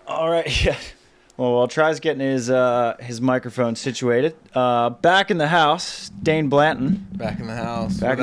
All right. Yeah. Well, while Try's getting his microphone situated, back in the house, Dain Blanton. Back in the house. Back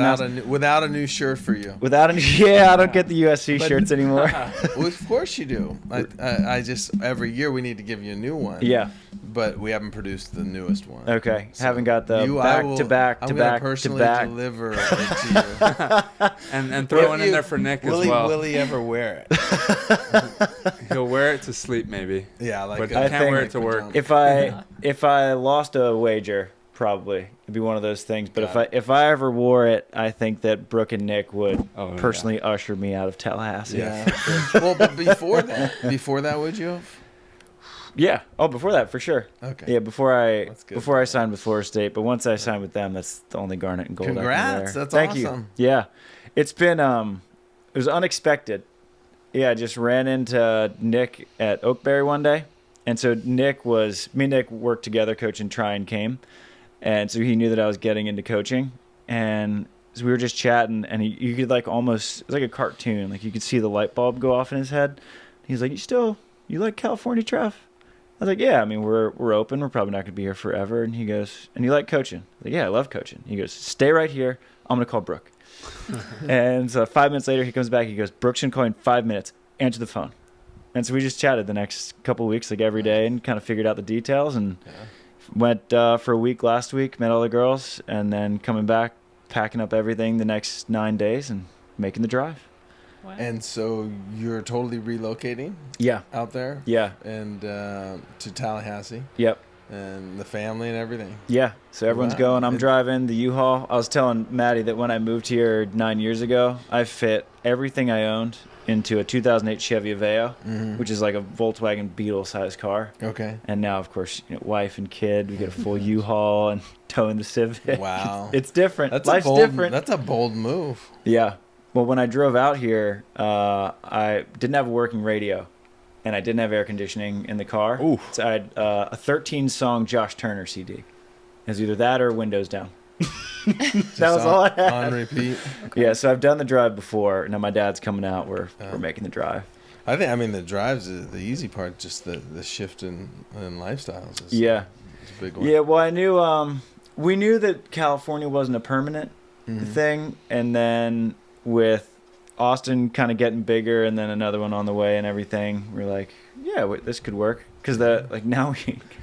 without a new shirt for you. I don't get the USC shirts anymore. Well, of course you do. I just every year we need to give you a new one. Yeah. But we haven't produced the newest one. Okay. So haven't got the I'm gonna personally back. deliver it to you. and throw one in there for Nick as well. Will he ever wear it? He'll wear it to sleep maybe. Yeah, but he can't wear it to work. If I lost a wager, probably it'd be one of those things. But if I ever wore it, I think that Brooke and Nick would personally usher me out of Tallahassee. Yeah. Well, but before that, would you have? Yeah. Oh, before that, for sure. Okay. Yeah, before I signed with Florida State, but once I signed with them, that's the only garnet and gold. Congrats! I can wear. That's Thank awesome. you. Yeah, it's been it was unexpected. Yeah, I just ran into Nick at Oakberry one day, and so me and Nick worked together coaching Try and Came, and so he knew that I was getting into coaching, and so we were just chatting, and you could like almost, it was like a cartoon, like you could see the light bulb go off in his head. He's like, you like California, Trev? I was like, yeah, I mean, we're open. We're probably not going to be here forever. And he goes, and you like coaching? I was like, yeah, I love coaching. He goes, stay right here. I'm going to call Brooke. And so 5 minutes later, he comes back. He goes, Brooke's going to call you in 5 minutes. Answer the phone. And so we just chatted the next couple of weeks, like every day, and kind of figured out the details. And went for a week last week, met all the girls, and then coming back, packing up everything the next 9 days and making the drive. Wow. And so you're totally relocating? Yeah. Out there? Yeah. And to Tallahassee? Yep. And the family and everything? Yeah. So everyone's going. I'm driving the U-Haul. I was telling Maddie that when I moved here 9 years ago, I fit everything I owned into a 2008 Chevy Aveo, which is like a Volkswagen Beetle-sized car. Okay. And now, of course, wife and kid, we get a full U-Haul and towing the Civic. Wow. It's different. Life's different. That's a bold move. Yeah. Well, when I drove out here, I didn't have a working radio, and I didn't have air conditioning in the car. Ooh. So I had a 13-song Josh Turner CD. It was either that or Windows Down. That was all I had. On repeat. Okay. Yeah, so I've done the drive before. Now my dad's coming out. We're making the drive. I mean, the drive's the easy part. Just the shift in lifestyles. It's a big one. Yeah, well, we knew that California wasn't a permanent thing, and then with Austin kind of getting bigger and then another one on the way and everything, we're like, yeah, this could work. Because now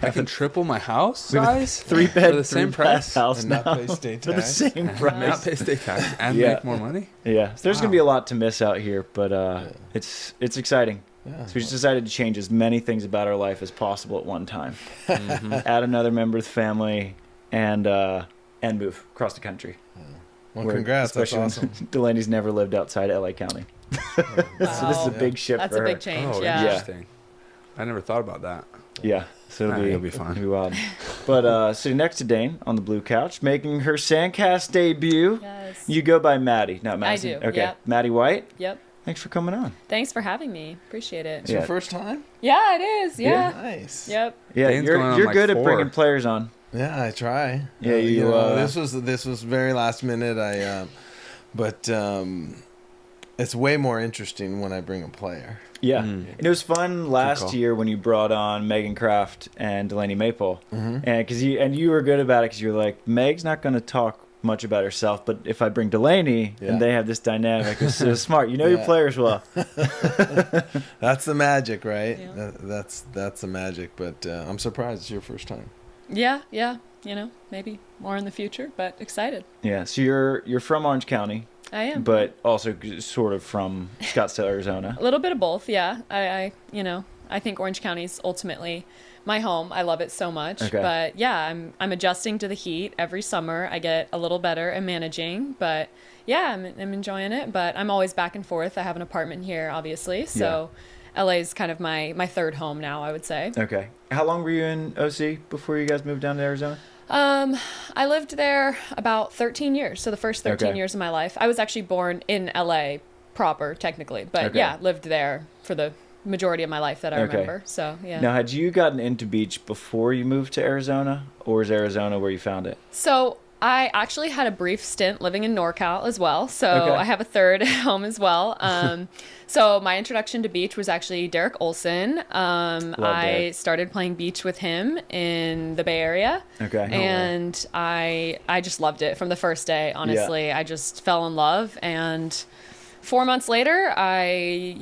I can triple my house size? 3-bed for the same price house and now. not pay state tax. For the same price. Not pay state tax and make more money? Yeah. So there's going to be a lot to miss out here, but it's exciting. Yeah. So we just decided to change as many things about our life as possible at one time. Add another member of the family and move across the country. Well, congrats. That's awesome. Delaney's never lived outside LA County. So this is a big shift for her. That's a big change, Interesting. I never thought about that. Yeah, so it'll be fun. It'll be wild. But sitting next to Dain on the blue couch, making her SANDCAST debut. Yes. You go by Maddie, not Madison. I do. Okay. Yep. Maddie White. Yep. Thanks for coming on. Thanks for having me. Appreciate it. It's your first time? Yeah, it is. Yeah. Nice. Yep. Yeah, Dain's you're good at bringing players on. Yeah, I try. Yeah, this was very last minute. But it's way more interesting when I bring a player. Yeah, and it was fun last year when you brought on Megan Kraft and Delaney Maple, and because you were good about it because you're like, Meg's not going to talk much about herself, but if I bring Delaney and they have this dynamic, it's so smart. You know your players well. That's the magic, right? Yeah. That's the magic. But I'm surprised it's your first time. Yeah. Maybe more in the future, but excited. Yeah. So you're from Orange County. I am. But also sort of from Scottsdale, Arizona. A little bit of both, yeah. I think Orange County's ultimately my home. I love it so much. Okay. But yeah, I'm adjusting to the heat every summer. I get a little better at managing, but yeah, I'm enjoying it. But I'm always back and forth. I have an apartment here, obviously. So LA is kind of my third home now, I would say. Okay. How long were you in OC before you guys moved down to Arizona? I lived there about 13 years. So the first 13 years of my life. I was actually born in LA proper, technically. But yeah, lived there for the majority of my life that I remember. So yeah. Now, had you gotten into beach before you moved to Arizona, or is Arizona where you found it? So I actually had a brief stint living in NorCal as well. So Okay. I have a third at home as well. So my introduction to beach was actually Derek Olson. I Derek. started playing beach with him in the Bay Area. Okay. And I just loved it from the first day, honestly. I just fell in love. And 4 months later, I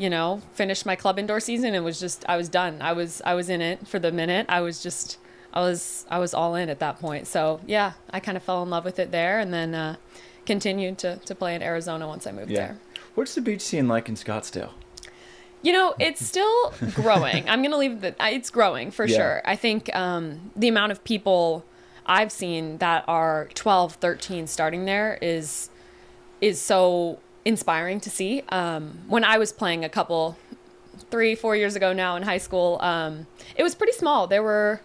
finished my club indoor season and I was done. I was in it for the minute. I was all in at that point. So yeah, I kind of fell in love with it there, and then continued to play in Arizona once I moved there. What's the beach scene like in Scottsdale? It's still growing. I'm going to leave it's growing for sure. I think the amount of people I've seen that are 12, 13 starting there is so inspiring to see. When I was playing 3-4 years ago now in high school, it was pretty small. There were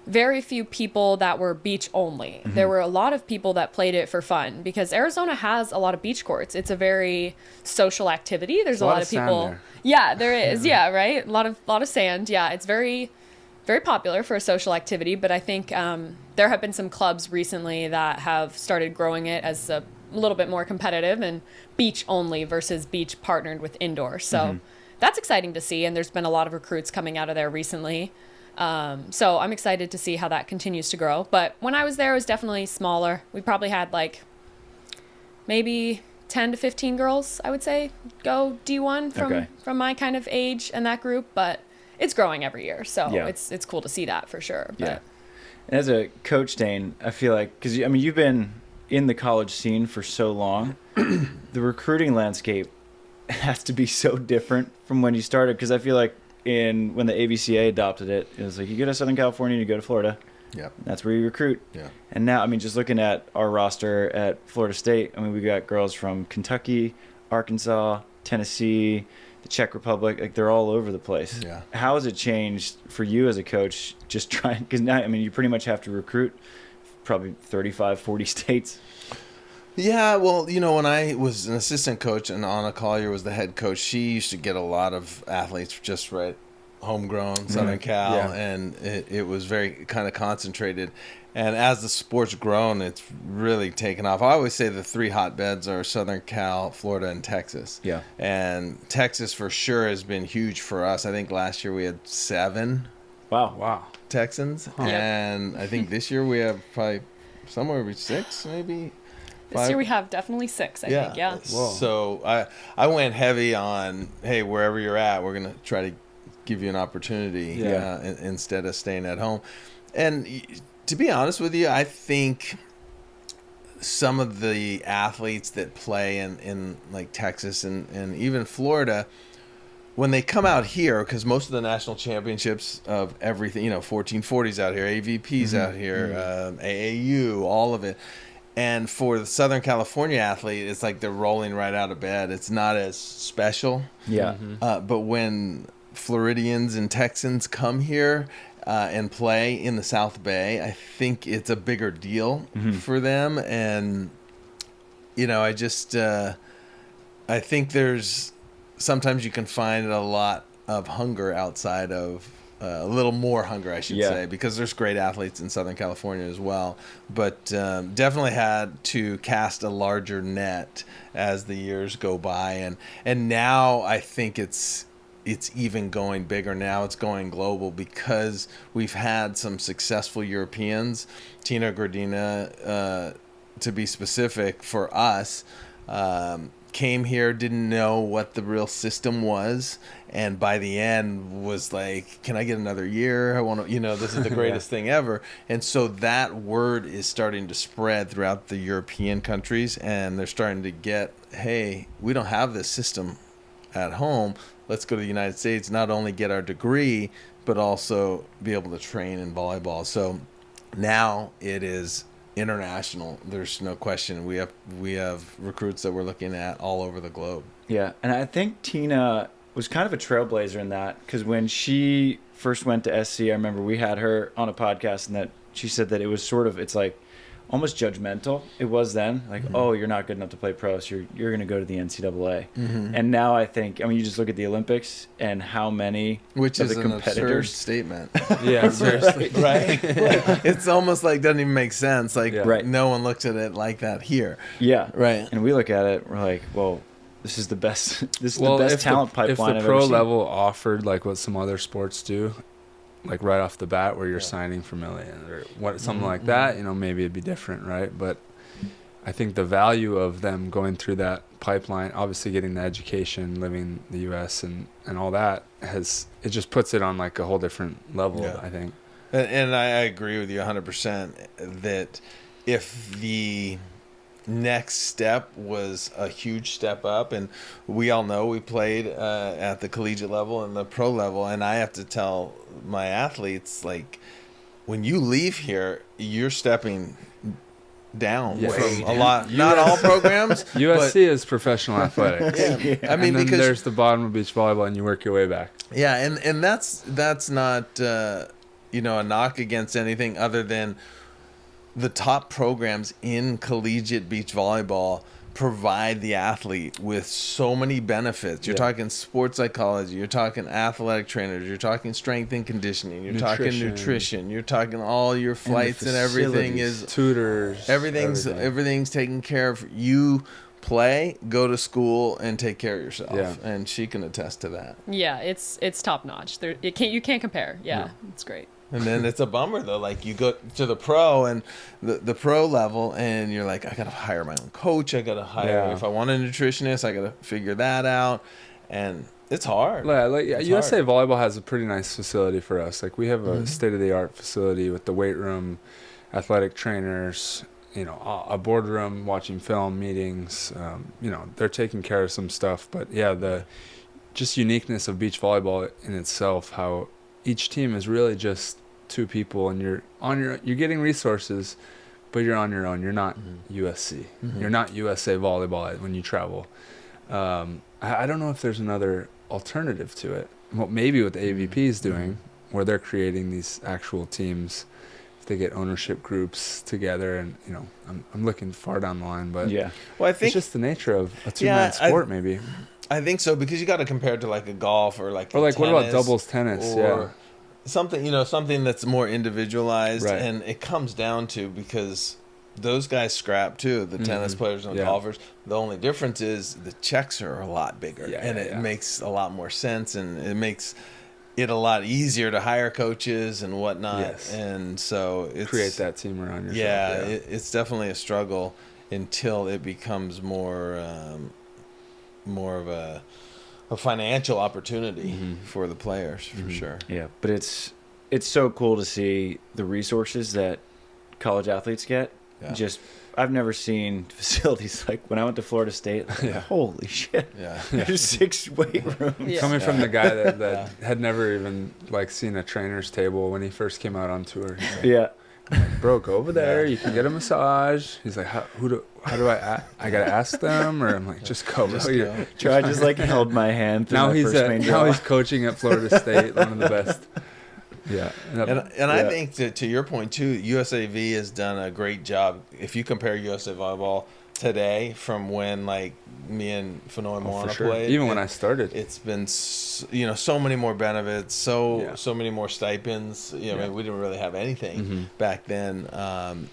very few people that were beach only. Mm-hmm. There were a lot of people that played it for fun because Arizona has a lot of beach courts. It's a very social activity. There's a lot of people. There. Yeah, there is. Yeah, right. A lot of sand. Yeah, it's very, very popular for a social activity. But I think there have been some clubs recently that have started growing it as a little bit more competitive and beach only versus beach partnered with indoor. So that's exciting to see. And there's been a lot of recruits coming out of there recently. So I'm excited to see how that continues to grow. But when I was there, it was definitely smaller. We probably had maybe 10 to 15 girls, I would say, go D1 from my kind of age and that group. But it's growing every year. So it's cool to see that for sure. But. Yeah. And as a coach, Dain, I feel like, because you've been in the college scene for so long, the recruiting landscape has to be so different from when you started. Because I feel like when the ABCA adopted it, it was like you go to Southern California, you go to Florida. Yeah. That's where you recruit. Yeah. And now, just looking at our roster at Florida State, we got girls from Kentucky, Arkansas, Tennessee, the Czech Republic. Like, they're all over the place. Yeah. How has it changed for you as a coach, just trying, because now, you pretty much have to recruit probably 35, 40 states. Yeah, well, when I was an assistant coach and Anna Collier was the head coach, she used to get a lot of athletes just homegrown, Southern Cal, and it was very kind of concentrated. And as the sport's grown, it's really taken off. I always say the three hotbeds are Southern Cal, Florida, and Texas. Yeah. And Texas for sure has been huge for us. I think last year we had 7 Wow. Texans, and I think this year we have probably somewhere between 6, maybe. This year we have definitely 6, I think. Yeah. Whoa. So I went heavy on, hey, wherever you're at, we're going to try to give you an opportunity instead of staying at home. And to be honest with you, I think some of the athletes that play in like Texas and even Florida, when they come out here, because most of the national championships of everything, 1440s out here, AVPs out here, AAU, all of it. And for the Southern California athlete, it's like they're rolling right out of bed. It's not as special. Yeah. But when Floridians and Texans come here and play in the South Bay, I think it's a bigger deal for them. And, I think sometimes you can find a lot of hunger outside of a little more hunger, I should say, because there's great athletes in Southern California as well. But definitely had to cast a larger net as the years go by. And now I think it's even going bigger. Now it's going global because we've had some successful Europeans. Tina Gradina, to be specific, for us, came here, didn't know what the real system was, and by the end was like, can I get another year? I want to, this is the greatest thing ever. And so that word is starting to spread throughout the European countries, and they're starting to get, hey, we don't have this system at home. Let's go to the United States, not only get our degree, but also be able to train in volleyball. So now it is international. There's no question. We have recruits that we're looking at all over the globe. Yeah, and I think Tina was kind of a trailblazer in that, because when she first went to SC, I remember we had her on a podcast, and that she said that it was sort of, it's like almost judgmental it was then. Like, oh, you're not good enough to play pro, so you're going to go to the NCAA. And now I think, I mean, you just look at the Olympics and how many Which of is the an absurd competitors. statement. Yeah, seriously. Right? It's almost like doesn't even make sense. Like, Right. no one looks at it like that here. Yeah. Right. And we look at it, we're like, well, this is the best. This is Well, the best if talent pipeline if the I've pro ever seen. level offered like what some other sports do, like right off the bat, where you're signing for millions or what something like that, you know, maybe it'd be different, right? But I think the value of them going through that pipeline, obviously getting the education, living in the U.S. and all that, it just puts it on like a whole different level. Yeah. I think. And I agree with you 100% that if the next step was a huge step up, and we all know we played at the collegiate level and the pro level, and I have to tell my athletes, like, when you leave here, you're stepping down Yeah. from a lot, not all programs. USC is professional athletics. Yeah. I mean, and then because there's the bottom of beach volleyball, and you work your way back. yeah, and that's not you know, a knock against anything other than the top programs in collegiate beach volleyball provide the athlete with so many benefits. You're talking sports psychology, you're talking athletic trainers, you're talking strength and conditioning, you're talking nutrition, you're talking all your flights and everything is tutors, everything's taken care of. You play, go to school, and take care of yourself. Yeah. And she can attest to that. Yeah, it's top notch. You can't compare. Yeah, it's great. And then it's a bummer though, like you go to the pro and the pro level and you're like, I gotta hire my own coach, I gotta hire, if I want a nutritionist, I gotta figure that out, and it's hard. It's USA Volleyball has a pretty nice facility for us. Like, we have a state-of-the-art facility with the weight room, athletic trainers, you know, a boardroom, watching film, meetings, you know, they're taking care of some stuff. But yeah, the just uniqueness of beach volleyball in itself, how each team is really just two people, and you're getting resources, but you're on your own. You're not USC. You're not USA Volleyball when you travel. I don't know if there's another alternative to it. Well, maybe what the AVP is doing, where they're creating these actual teams. If they get ownership groups together, and you know, I'm looking far down the line, but Well, I think it's just the nature of a two-man sport, maybe. I think so, because you got to compare it to like a golf or like what about tennis doubles tennis? or something, you know, something that's more individualized, Right. and it comes down to, because those guys scrap too, the tennis players and the golfers. The only difference is the checks are a lot bigger, and it makes a lot more sense, and it makes it a lot easier to hire coaches and whatnot. Yes. And so it's create that team around yourself. Yeah, it's definitely a struggle until it becomes more of a financial opportunity for the players, for sure. Yeah, but it's so cool to see the resources that college athletes get. Yeah. Just, I've never seen facilities like when I went to Florida State. Like, holy shit! Yeah. There's 6 weight rooms. Yeah. Coming from the guy that had never even like seen a trainer's table when he first came out on tour. He's like, Yeah. bro, go over there. You can get a massage. He's like, how do I gotta ask them? Or I'm like, just go. Just bro. go. Troy just like held my hand through Now my he's first main now draw. he's coaching at Florida State, one of the best. Yeah, And I think to your point too, USAV has done a great job. If you compare USA Volleyball today from when like me and Fenoy Moana played, even when I started, it's been so many more benefits, so many more stipends. I mean, we didn't really have anything back then.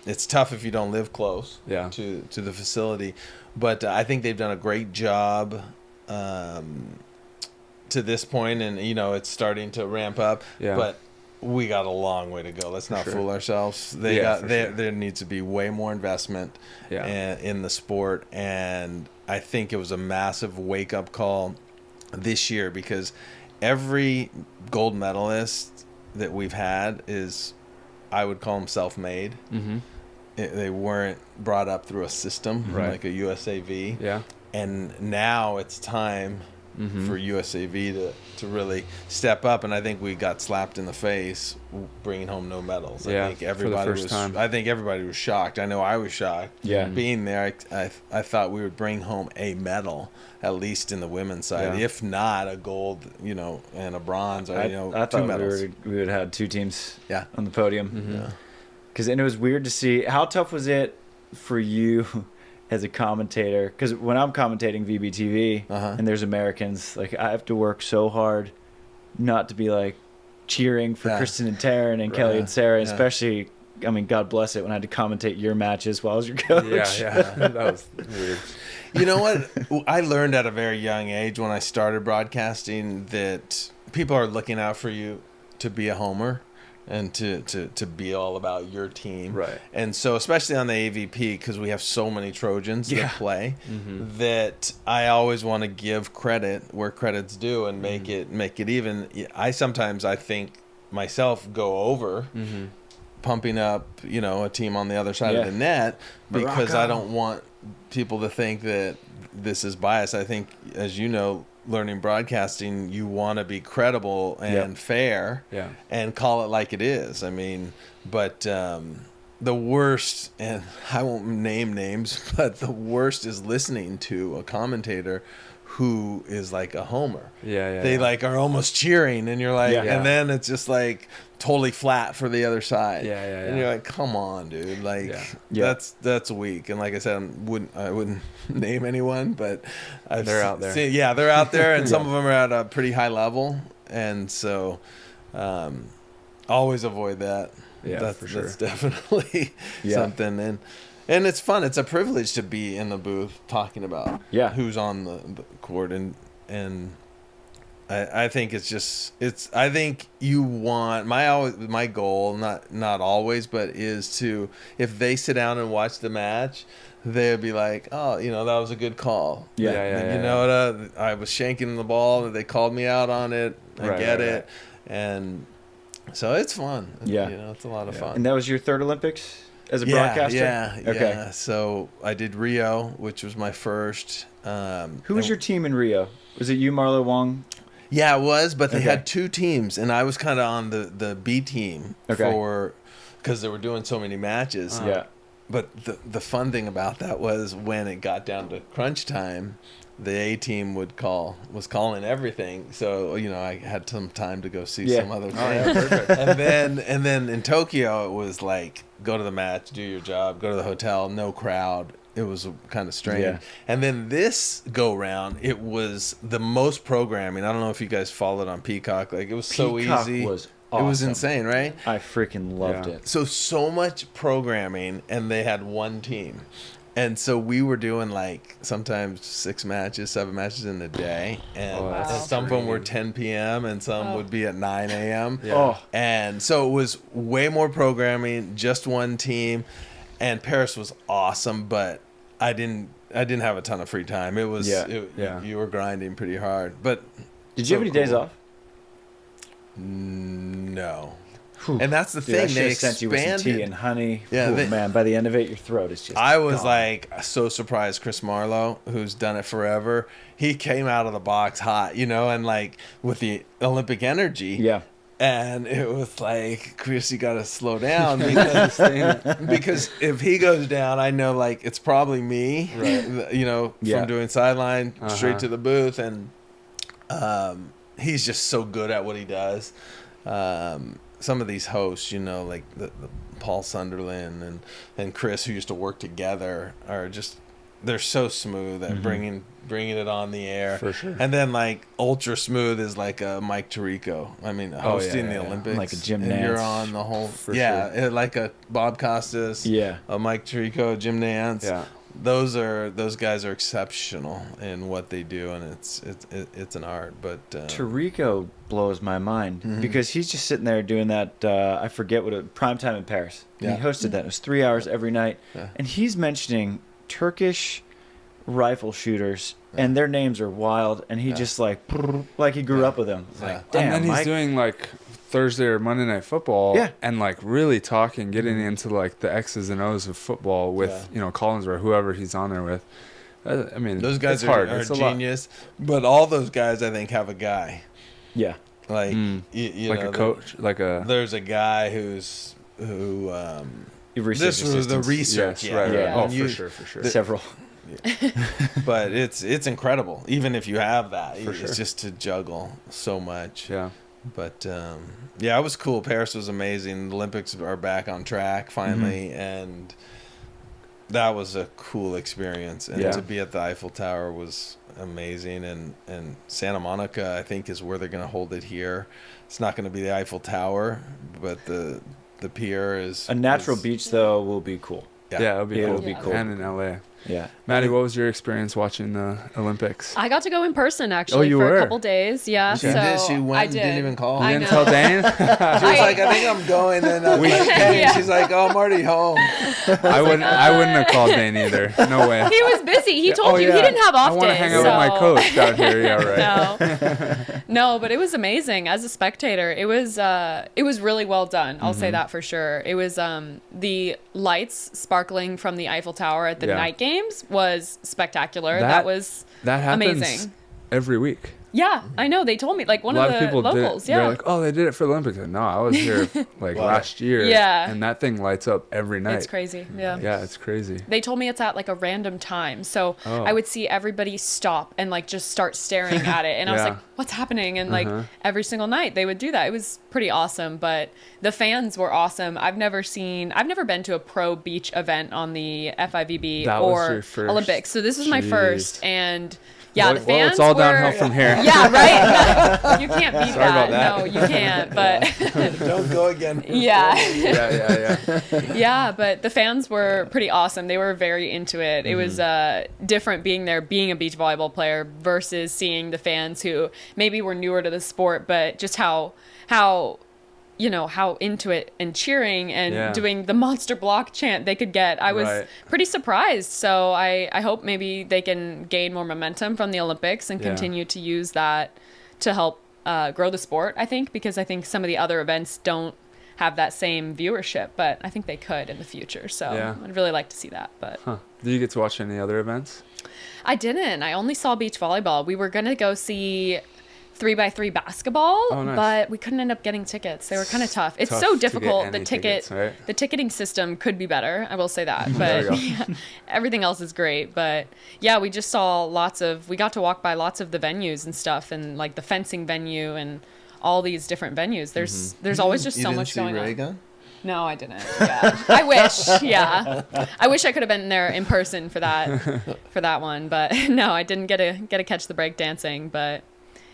It's tough if you don't live close to the facility, but I think they've done a great job to this point, and you know, it's starting to ramp up. But we got a long way to go. Let's not fool ourselves. There needs to be way more investment in the sport, and I think it was a massive wake up call this year, because every gold medalist that we've had is, I would call them self-made. They weren't brought up through a system like a USAV. And now it's time for USAV to really step up, and I think we got slapped in the face bringing home no medals. I think everybody was shocked. I know I was shocked. Being there, I thought we would bring home a medal, at least in the women's side, if not a gold, you know, and a bronze, or I thought 2 medals. we would have had 2 teams on the podium. And it was weird to see. How tough was it for you as a commentator? Because when I'm commentating VBTV and there's Americans, like I have to work so hard not to be like cheering for Kristen and Taryn and Kelly and Sarah, especially. I mean, God bless it when I had to commentate your matches while I was your coach. Yeah, that was weird. You know what? I learned at a very young age when I started broadcasting that people are looking out for you to be a homer and to be all about your team. Right. And so, especially on the AVP, because we have so many Trojans that play, that I always want to give credit where credit's due and make it even. I think myself go over pumping up, a team on the other side of the net because I don't want people to think that this is bias. I think, as you know, learning broadcasting, you want to be credible and fair and call it like it is. I mean, but the worst, and I won't name names, but the worst is listening to a commentator who is like a homer. They like are almost cheering, and you're like, and then it's just like totally flat for the other side. And you're like, come on, dude. Like that's weak. And like I said, I wouldn't name anyone, but they're out there. They're out there, and some of them are at a pretty high level, and so always avoid that. For sure. That's definitely something. And it's fun. It's a privilege to be in the booth talking about who's on the court, and I think I think you want my goal, not always, but is to, if they sit down and watch the match, they'll be like, oh, that was a good call. I was shanking the ball, they called me out on it. I get it. And so it's fun. It's a lot of fun. And that was your third Olympics as a broadcaster? Okay. So I did Rio, which was my first. Who was your team in Rio? Was it you, Marlo Wong? Yeah, it was, but they had two teams, and I was kind of on the B team because they were doing so many matches. But the fun thing about that was when it got down to crunch time, the A team was calling everything. So I had some time to go see some other things. and then in Tokyo, it was like, go to the match, do your job, go to the hotel, no crowd. It was kind of strange. And then this go round, it was the most programming. I don't know if you guys followed on Peacock. Like, it was so easy. Was awesome. It was insane, right? I freaking loved it. So much programming, and they had one team. And so we were doing like sometimes 6 matches, 7 matches in a day. And some of them were 10 p.m. and some would be at 9 a.m. And so it was way more programming, just one team. And Paris was awesome, but I didn't have a ton of free time. It was you were grinding pretty hard. But did you have any days off? No. And that's the thing. They sent you with some tea and honey. Yeah, man. By the end of it, your throat is just. I was gone. like so surprised. Chris Marlowe, who's done it forever, he came out of the box hot, and like with the Olympic energy. Yeah. And it was like, Chris, you got to slow down because if he goes down, I know like it's probably me, from doing sideline straight to the booth, and he's just so good at what he does. Some of these hosts, like the Paul Sunderland and Chris, who used to work together, are just, they're so smooth at bringing it on the air. For sure. And then like ultra smooth is like a Mike Tirico. I mean, hosting the Olympics. Like a Jim and Nance. You're on the whole. For sure. Like a Bob Costas. Yeah. A Mike Tirico, Jim Nance. Yeah. Those guys are exceptional in what they do, and it's an art. But Tirico blows my mind because he's just sitting there doing that. I forget what Primetime in Paris. Yeah. He hosted that. It was 3 hours every night, and he's mentioning Turkish rifle shooters, and their names are wild, and he just like he grew up with them. It's like, damn, and then he's Mike. doing like Thursday or Monday Night Football, and like really getting into like the X's and O's of football with Collins or whoever he's on there with. I mean, those guys are genius, but all those guys I think have a guy. Yeah, like a coach, There's a guy who. This was the research, right. Oh, for sure. Several. But it's incredible, even if you have that. It's just to juggle so much. Yeah. But yeah, it was cool. Paris was amazing. The Olympics are back on track finally, and that was a cool experience. And to be at the Eiffel Tower was amazing. And Santa Monica, I think, is where they're going to hold it here. It's not going to be the Eiffel Tower, but the pier is a natural beach though will be cool. Yeah, it'll be cool. It'll be cool. And in LA. Yeah. Maddie, what was your experience watching the Olympics? I got to go in person actually you for were? a couple days. Yeah, She so did. She went I and did. didn't even call. I You know. didn't tell Dain? She was like, I think I'm going. And I'm like, hey. Yeah. She's like, oh, I'm already home. I wouldn't have called Dain either. No way. He was busy. He told you he didn't have off I want to days. hang out with my coach out here. Yeah, right. No, but it was amazing as a spectator. It was really well done. I'll say that for sure. It was the lights sparkling from the Eiffel Tower at the night games was spectacular. That was that happens amazing. every week. Yeah, I know. They told me, like, one A lot of of the people locals. they're like, oh, they did it for the Olympics. No, I was here like last year. Yeah. And that thing lights up every night. It's crazy. Yeah. Yeah, it's crazy. They told me it's at like a random time. So I would see everybody stop and like just start staring at it. And I was like, what's happening? And like every single night they would do that. It was pretty awesome. But the fans were awesome. I've never been to a pro beach event on the FIVB That was or your first. Olympics. So this was my Jeez. first. And yeah, the Well, fans it's all were, downhill from here. Yeah, right? You can't beat Sorry about that. No, you can't. But Don't go again. yeah. Yeah. Yeah, but the fans were pretty awesome. They were very into it. It was different being there, being a beach volleyball player versus seeing the fans who maybe were newer to the sport, but just how into it and cheering and doing the monster block chant they could get. I was pretty surprised. So I hope maybe they can gain more momentum from the Olympics and continue to use that to help grow the sport, I think, because I think some of the other events don't have that same viewership, but I think they could in the future. So I'd really like to see that. But Did you get to watch any other events? I didn't. I only saw beach volleyball. We were going to go see 3x3 basketball, but we couldn't end up getting tickets. They were kind of tough. It's so difficult. The ticketing system could be better. I will say that, but everything else is great. But yeah, we just saw we got to walk by lots of the venues and stuff, and like the fencing venue and all these different venues. There's always just so much going on. No, I didn't. Yeah. I wish. Yeah. I wish I could have been there in person for that one, but no, I didn't get to catch the break dancing, but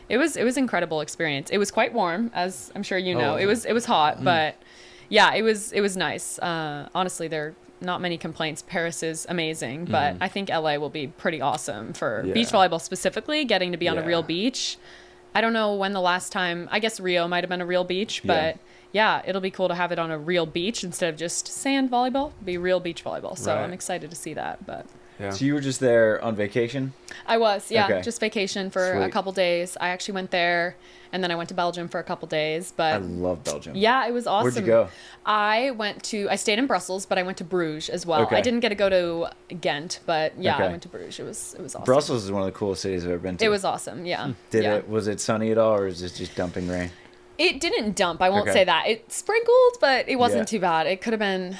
it was incredible experience. It was quite warm, as I'm sure you know. It was hot, but yeah, it was nice. Honestly, there are not many complaints. Paris is amazing, but I think LA will be pretty awesome for beach volleyball specifically, getting to be on a real beach. I don't know when the last time, I guess Rio might have been a real beach, but yeah, it'll be cool to have it on a real beach instead of just sand volleyball. It'll be real beach volleyball. So I'm excited to see that, but Yeah. So you were just there on vacation? I was, yeah, Okay. just vacation for a couple days. I actually went there, and then I went to Belgium for a couple days. But I love Belgium. yeah, it was awesome. Where'd you go? I stayed in Brussels, but I went to Bruges as well. Okay. I didn't get to go to Ghent, but yeah, Okay. I went to Bruges. It was awesome. Brussels is one of the coolest cities I've ever been to. It was awesome, yeah. Was it sunny at all, or is it just dumping rain? It didn't dump. I won't Okay. say that. It sprinkled, but it wasn't Yeah. too bad. It could have been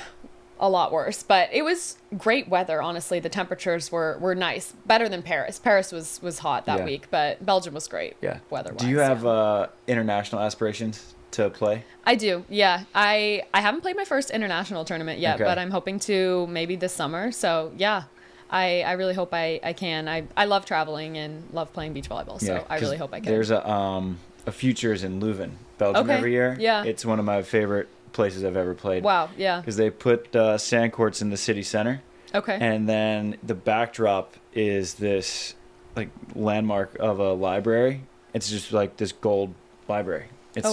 a lot worse, but it was great weather. Honestly, the temperatures were nice, better than Paris. Paris was hot that week, but Belgium was great. Yeah. Weather-wise. Do you have international aspirations to play? I do. Yeah. I haven't played my first international tournament yet, Okay. but I'm hoping to maybe this summer. So yeah, I really hope I can. I love traveling and love playing beach volleyball. So I really hope I can. There's a Futures in Leuven, Belgium Okay. every year. Yeah. It's one of my favorite places I've ever played. Wow. Yeah. Because they put sand courts in the city center. Okay. And then the backdrop is this like landmark of a library. It's just like this gold library. It's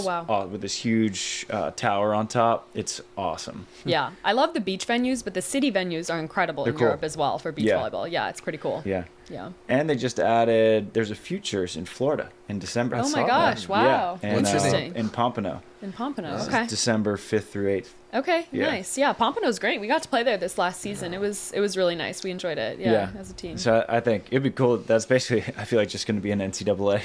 with this huge tower on top. It's awesome. Yeah. I love the beach venues, but the city venues are incredible in cool. Europe as well for beach volleyball. Yeah, it's pretty cool. Yeah. Yeah. And they just added, there's a Futures in Florida in December. Oh my gosh. Wow. Yeah. And, Interesting. in Pompano. In Pompano. This Okay. is December 5th through 8th. Okay. Yeah. Nice. Yeah. Pompano's great. We got to play there this last season. It was really nice. We enjoyed it. Yeah. As a team. So I think it'd be cool. That's basically, I feel like, just going to be an NCAA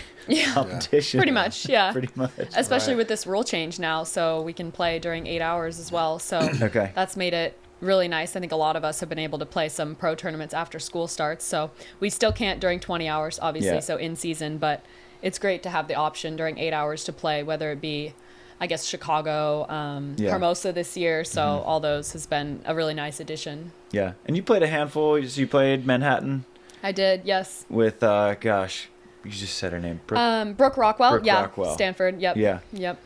competition. Pretty much. Yeah. Pretty much. Especially with this rule change now, so we can play during 8 hours as well. So Okay. that's made it really nice. I think a lot of us have been able to play some pro tournaments after school starts. So we still can't during 20 hours, obviously, Yeah. so in season, but it's great to have the option during 8 hours to play, whether it be, I guess, Chicago, Hermosa this year. So all those has been a really nice addition. Yeah. And you played a handful. So you played Manhattan I did, yes. with, gosh, you just said her name. Brooke Rockwell. Brooke Rockwell. Stanford. Yep. Yeah. Yep.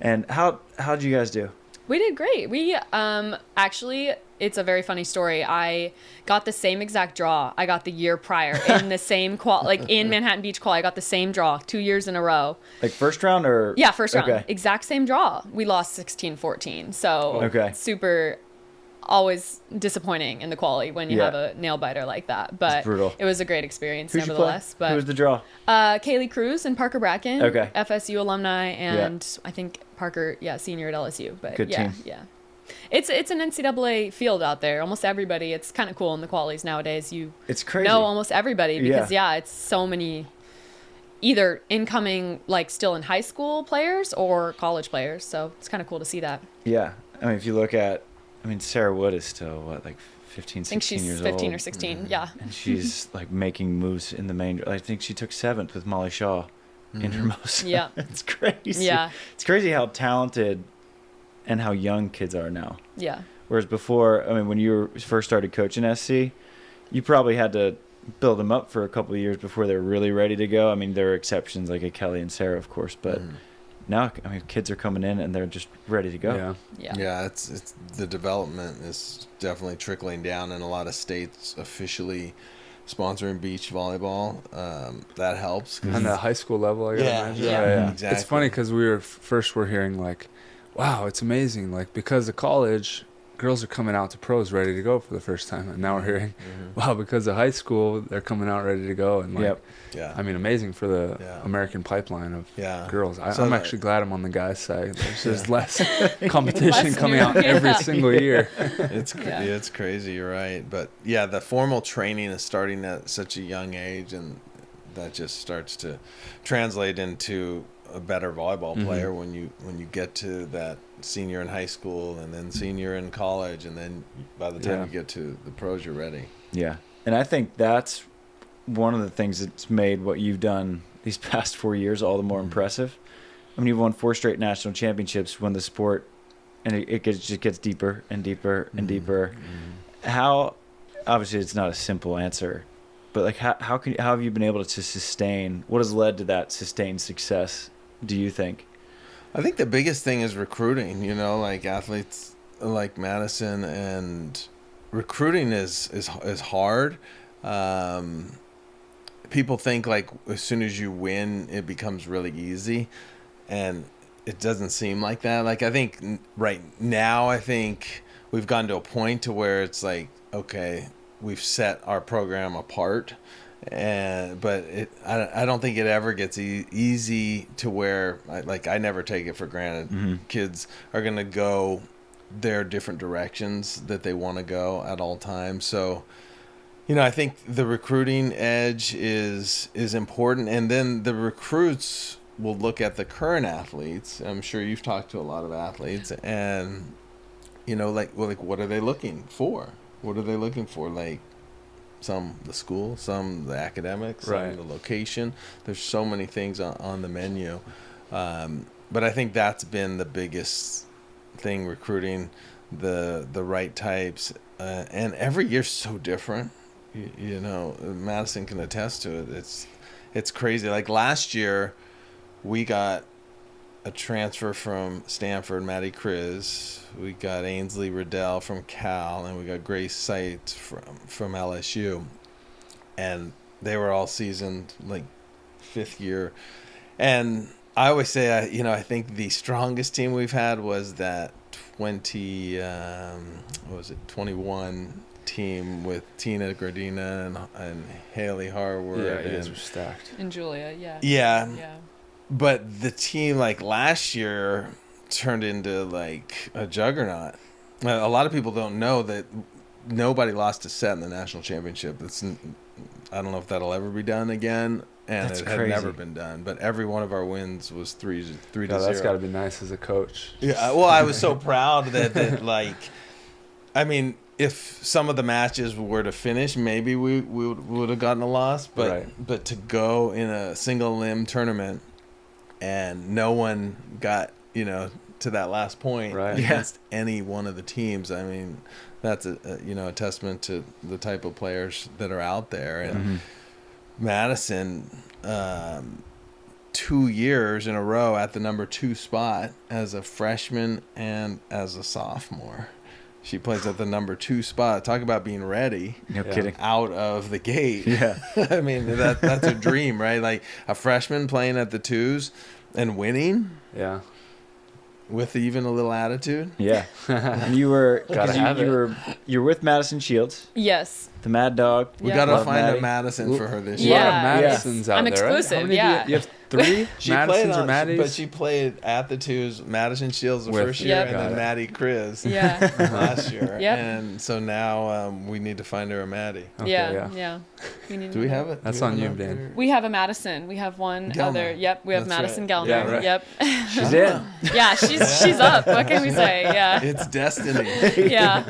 And how'd you guys do? We did great. We actually, it's a very funny story. I got the same exact draw I got the year prior in the same in Manhattan Beach qual. I got the same draw 2 years in a row. Like first round or? Yeah, first round. Okay. Exact same draw. We lost 16-14. So okay. Super, always disappointing in the quali when you have a nail biter like that. But it was a great experience nevertheless. But who was the draw? Kaylee Cruz and Parker Bracken. Okay. FSU alumni, and I think Parker, senior at LSU. But good team. Yeah. It's an NCAA field out there. Almost everybody. It's kind of cool in the qualies nowadays. It's crazy. Know almost everybody because it's so many either incoming still in high school players or college players. So it's kind of cool to see that. Yeah. I mean, if you look at, Sarah Wood is still 15, 16 years old. I think she's 15 or 16. Yeah. And she's making moves in the main. I think she took 7th with Molly Shaw in Hermosa. Yeah. It's crazy. Yeah. It's crazy how talented and how young kids are now. Yeah. Whereas before, when you first started coaching SC, you probably had to build them up for a couple of years before they're really ready to go. There are exceptions like a Kelly and Sarah, of course, but now, kids are coming in and they're just ready to go. Yeah. It's the development is definitely trickling down in a lot of states officially sponsoring beach volleyball. That helps. On the high school level, I gotta imagine. Yeah, exactly. It's funny because we're hearing wow, it's amazing. Because of college, girls are coming out to pros ready to go for the first time. And now we're hearing, wow, because of high school, they're coming out ready to go. And amazing for the American pipeline of girls. I'm actually glad I'm on the guys' side. There's less competition coming out every single year. It's crazy, you're right. But the formal training is starting at such a young age, and that just starts to translate into a better volleyball player when you get to that senior in high school and then senior in college, and then by the time you get to the pros, you're ready. Yeah. And I think that's one of the things that's made what you've done these past 4 years all the more impressive. You've won 4 straight national championships, won the sport, and it just gets deeper and deeper and deeper. How, obviously it's not a simple answer, but how have you been able to sustain, what has led to that sustained success, do you think? I think the biggest thing is recruiting, athletes like Madison, and recruiting is hard. People think as soon as you win, it becomes really easy, and it doesn't seem like that. I think right now, we've gotten to a point to where it's okay, we've set our program apart. But I don't think it ever gets easy to where I never take it for granted. Kids are going to go their different directions that they want to go at all times. So, I think the recruiting edge is important. And then the recruits will look at the current athletes. I'm sure you've talked to a lot of athletes, and, what are they looking for? What are they looking for? Some the school, some the academics, some the location. There's so many things on the menu. But I think that's been the biggest thing, recruiting the right types. And every year's so different. Madison can attest to it. It's crazy. Last year, we got a transfer from Stanford, Maddie Kriz. We got Ainsley Riddell from Cal, and we got Grace Seitz from LSU. And they were all seasoned, 5th year. And I always say, I think the strongest team we've had was that 21 team with Tina Gradina and Haley Harwood. Yeah, you guys were stacked. And Julia, Yeah. But the team last year turned into a juggernaut. A lot of people don't know that nobody lost a set in the national championship. I don't know if that'll ever be done again, and That's it crazy. had never been done. But every one of our wins was 3 to 0. That's got to be nice as a coach. Yeah, well, I was so proud that if some of the matches were to finish, maybe we would have gotten a loss. But to go in a single limb tournament and no one got, to that last point against any one of the teams, I mean, that's a testament to the type of players that are out there. And Madison, 2 years in a row at the number 2 spot as a freshman and as a sophomore. She plays at the number 2 spot. Talk about being ready. No kidding. Out of the gate. Yeah. I mean, that's a dream, right? Like a freshman playing at the 2s and winning. Yeah. With even a little attitude. Yeah. And you were you're with Madison Shields, Yes. the Mad Dog. We got to Love find Maddie. a Madison for her this A year. lot of Yeah. Madisons out I'm there, right? exclusive, How many yeah. you have 3 She Madisons played or Maddies? but she played at the 2s, Madison Shields the With- first year, Yep. and Got then it. Maddie Chris Yeah. last year. Yep. And so now we need to find her a Maddie. Okay, Yeah. Do we have it? That's Do we on have you, it? Dan. We have a Madison. We have one Gelner. other. Yep. We have That's Madison right. Gelner. Yeah, right. Yep. She's in. Yeah. She's up. What can we say? Yeah. It's destiny. Yeah.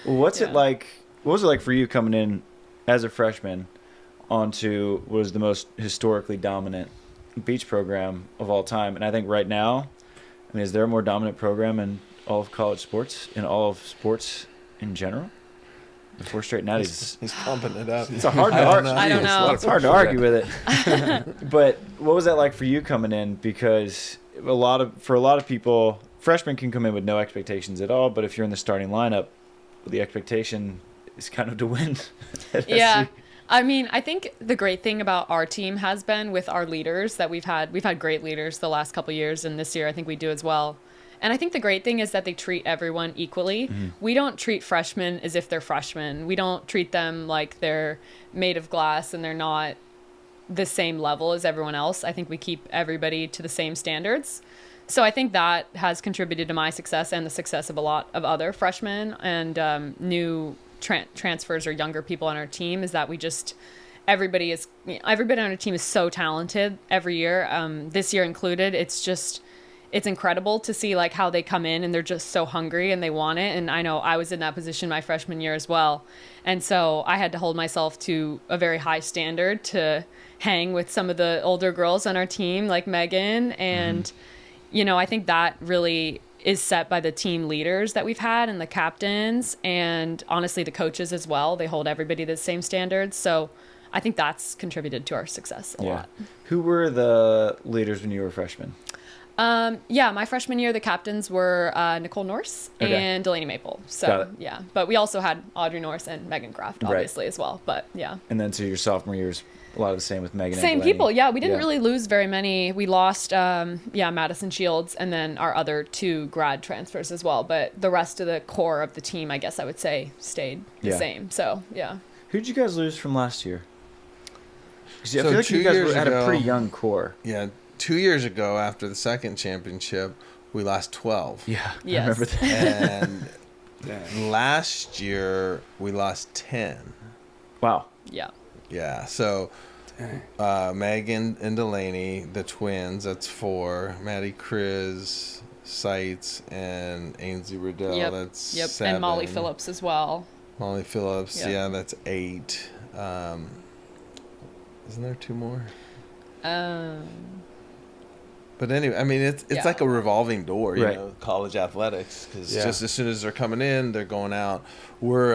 Well, what's it Yeah. like? What was it like for you coming in as a freshman onto what was the most historically dominant beach program of all time? And I think right now, I mean, is there a more dominant program in all of college sports, in all of sports in general? The 4 straight natties. He's pumping it up. It's a hard to argue. I don't know. It's hard to argue with it. But what was that like for you coming in? Because for a lot of people, freshmen can come in with no expectations at all. But if you're in the starting lineup, the expectation is kind of to win. at Yeah. SC. I mean, I think the great thing about our team has been with our leaders that we've had great leaders the last couple of years, and this year I think we do as well. And I think the great thing is that they treat everyone equally. We don't treat freshmen as if they're freshmen. We don't treat them like they're made of glass and they're not the same level as everyone else. I think we keep everybody to the same standards. So I think that has contributed to my success and the success of a lot of other freshmen and new transfers or younger people on our team, is that everybody on our team is so talented every year, this year included. It's incredible to see like how they come in and they're just so hungry and they want it. And I know I was in that position my freshman year as well. And so I had to hold myself to a very high standard to hang with some of the older girls on our team, like Megan. And, I think that really is set by the team leaders that we've had and the captains and honestly the coaches as well. They hold everybody to the same standards. So I think that's contributed to our success a lot. Who were the leaders when you were a freshman? My freshman year, the captains were Nicole Norse and Delaney Maple. So, but we also had Audrey Norse and Megan Kraft, obviously, as well. But, yeah. And then so your sophomore year is a lot of the same with Megan Same and Delaney. people, yeah. We didn't really lose very many. We lost, Madison Shields and then our other 2 grad transfers as well. But the rest of the core of the team, I guess I would say, stayed the same. So, yeah. Who'd you guys lose from last year? 'Cause I So feel like 2 you guys years had a ago- pretty young core. Yeah, 2 years ago after the second championship, we lost 12. Yeah, Yes. I remember that. And last year we lost 10. Wow. Yeah. Yeah, so Megan and Delaney, the twins, that's 4. Maddie Chris, Seitz, and Ainsley Riddell, that's 7. And Molly Phillips as well. Molly Phillips, Yep. yeah, that's 8. Isn't there 2 more? But anyway, I mean, it's like a revolving door, you Right. know, college athletics. Because just as soon as they're coming in, they're going out. We're